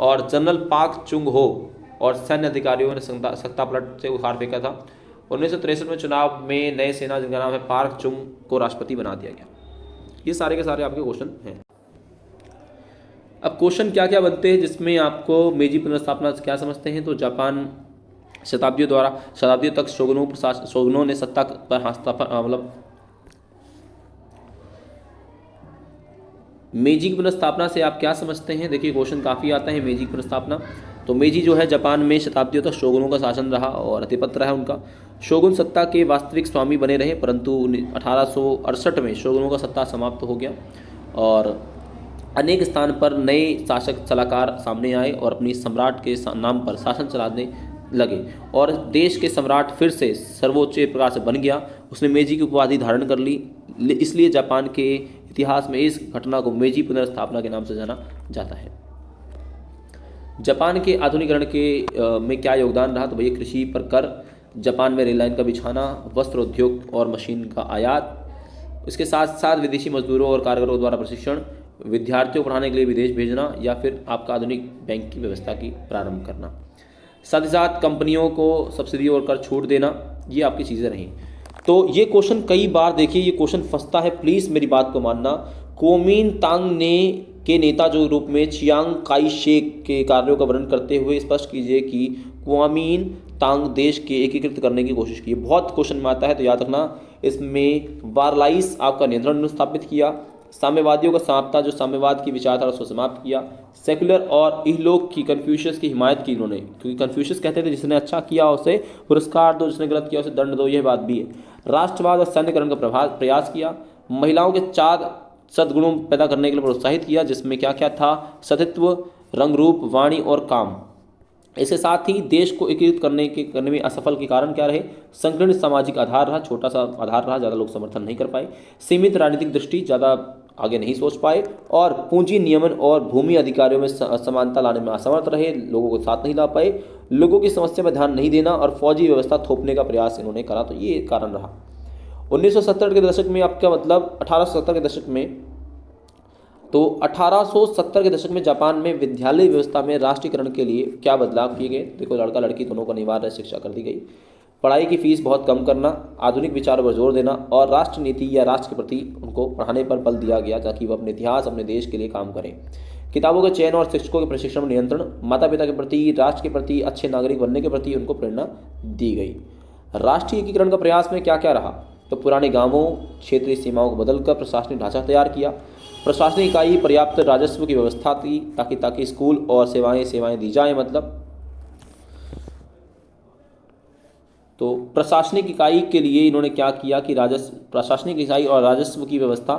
और जनरल पाक चुंग हो और सैन्य अधिकारियों ने सत्ता पलट से उखाड़ फेंका था। 1963 में चुनाव में नए सेना जिनका नाम है पार्क चुंग को राष्ट्रपति बना दिया गया। ये सारे के सारे आपके क्वेश्चन हैं। अब क्वेश्चन क्या क्या बनते हैं जिसमें आपको मेजी पुनर्स्थापना क्या समझते हैं, तो जापान शताब्दियों तक शोगुनों ने सत्ता पर मतलब मेजी की पुनर्स्थापना से आप क्या समझते हैं। देखिए क्वेश्चन काफ़ी आता है मेजी की पुनर्स्थापना। तो मेजी जो है जापान में शताब्दियों तक शोगुनों का शासन रहा और आधिपत्य रहा उनका। शोगुन सत्ता के वास्तविक स्वामी बने रहे, परंतु 1868 में शोगुनों का सत्ता समाप्त हो गया और अनेक स्थान पर नए शासक सलाहकार सामने आए और अपनी सम्राट के नाम पर शासन चलाने लगे और देश के सम्राट फिर से सर्वोच्च प्रकार से बन गया। उसने मेजी की उपाधि धारण कर ली, इसलिए जापान के इतिहास में इस घटना को मेजी पुनर्स्थापना के नाम से जाना जाता है। जापान के आधुनिकीकरण के में क्या योगदान रहा, तो भैया कृषि पर कर, जापान में रेल लाइन का बिछाना, वस्त्र उद्योग और मशीन का आयात, इसके साथ साथ विदेशी मजदूरों और कारीगरों द्वारा प्रशिक्षण, विद्यार्थियों को पढ़ाने के लिए विदेश भेजना या फिर आपका आधुनिक बैंक की व्यवस्था की प्रारंभ करना। साथ ही साथ कंपनियों को सब्सिडी और कर छूट देना, ये आपकी चीज़ें रहीं। तो ये क्वेश्चन कई बार देखिए ये क्वेश्चन फंसता है, प्लीज़ मेरी बात को मानना। कुओमिंतांग ने के नेता जो रूप में चियांग काई शेक के कार्यों का वर्णन करते हुए स्पष्ट कीजिए कि कुओमिंतांग देश के एकीकृत करने की कोशिश की। बहुत क्वेश्चन में आता है तो याद रखना, इसमें वारलाइस आपका नियंत्रण स्थापित किया, साम्यवादियों का समाप्ता जो साम्यवाद की विचारधारा उसको समाप्त किया, सेकुलर और इहलोक की कन्फ्यूशियस की हिमायत की इन्होंने, क्योंकि कन्फ्यूशियस कहते थे जिसने अच्छा किया उसे पुरस्कार दो, जिसने गलत किया उसे दंड दो, यह बात भी है। राष्ट्रवाद और सैन्यकरण का प्रयास किया, महिलाओं के 4 सद्गुणों पैदा करने के लिए प्रोत्साहित किया, जिसमें क्या क्या था, सतित्व, रंगरूप, वाणी और काम। इसके साथ ही देश को एकीकृत करने में असफल के कारण क्या रहे, संकीर्ण सामाजिक आधार रहा, छोटा सा आधार रहा, ज़्यादा लोग समर्थन नहीं कर पाए, सीमित राजनीतिक दृष्टि, ज़्यादा आगे नहीं सोच पाए, और पूंजी नियमन और भूमि अधिकारियों में समानता लाने में असमर्थ रहे, लोगों को साथ नहीं ला पाए, लोगों की समस्या पर ध्यान नहीं देना और फौजी व्यवस्था थोपने का प्रयास इन्होंने करा, तो ये कारण रहा। 1970 के दशक में आपका मतलब 1870 के दशक में, तो 1870 के दशक में जापान में विद्यालय व्यवस्था में राष्ट्रीयकरण के लिए क्या बदलाव किए गए। देखो लड़का लड़की दोनों को अनिवार्य शिक्षा कर दी गई, पढ़ाई की फीस बहुत कम करना, आधुनिक विचारों पर जोर देना और राष्ट्र नीति या राष्ट्र के प्रति उनको पढ़ाने पर बल दिया गया ताकि वह अपने इतिहास अपने देश के लिए काम करें। किताबों के चयन और शिक्षकों के प्रशिक्षण में नियंत्रण, माता पिता के प्रति, राष्ट्र के प्रति, अच्छे नागरिक बनने के प्रति उनको प्रेरणा दी गई। राष्ट्रीय एकीकरण का प्रयास में क्या क्या रहा, तो पुराने गांवों क्षेत्रीय सीमाओं को बदलकर प्रशासनिक ढांचा तैयार किया, प्रशासनिक इकाई पर्याप्त राजस्व की व्यवस्था थी ताकि स्कूल और सेवाएं दी जाएं, मतलब तो प्रशासनिक इकाई के लिए इन्होंने क्या किया कि प्रशासनिक इकाई और राजस्व की व्यवस्था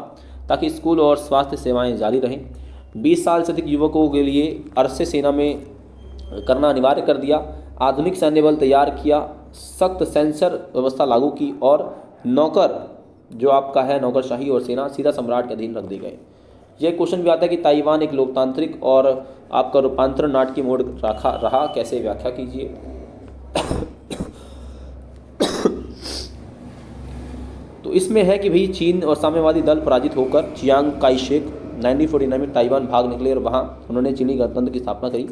ताकि स्कूल और स्वास्थ्य सेवाएं जारी रहें। 20 साल से अधिक युवकों के लिए अरसे सेना में करना अनिवार्य कर दिया, आधुनिक सैन्य बल तैयार किया, सख्त सेंसर व्यवस्था लागू की और नौकर जो आपका है नौकरशाही और सेना सीधा सम्राट के अधीन रख दी गए। यह क्वेश्चन भी आता है कि ताइवान एक लोकतांत्रिक और आपका रूपांतरण नाटकीय मोड रहा, कैसे व्याख्या कीजिए। तो इसमें है कि भाई चीन और साम्यवादी दल पराजित होकर चियांग काई शेक 1949 में ताइवान भाग निकले और वहाँ उन्होंने चीनी गणतंत्र की स्थापना करी।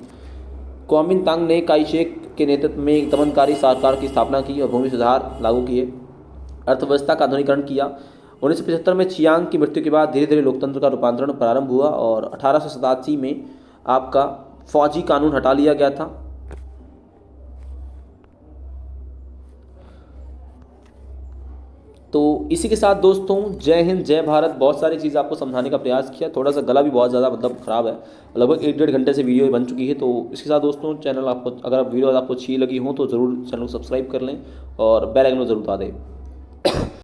कुओमिंतांग ने काई शेक के नेतृत्व में एक दमनकारी सरकार की स्थापना की और भूमि सुधार लागू किए, अर्थव्यवस्था का आधुनिकीकरण किया। 1975 में चियांग की मृत्यु के बाद धीरे धीरे लोकतंत्र का रूपांतरण प्रारंभ हुआ और 1887 में आपका फौजी कानून हटा लिया गया था। तो इसी के साथ दोस्तों जय हिंद जय भारत। बहुत सारी चीज़ आपको समझाने का प्रयास किया, थोड़ा सा गला भी बहुत ज़्यादा मतलब ख़राब है, लगभग 1-1.5 घंटे से वीडियो बन चुकी है। तो इसके साथ दोस्तों चैनल आपको, अगर वीडियो आपको अच्छी लगी हो तो ज़रूर चैनल को सब्सक्राइब कर लें और बेल आइकन को ज़रूर दबा दें।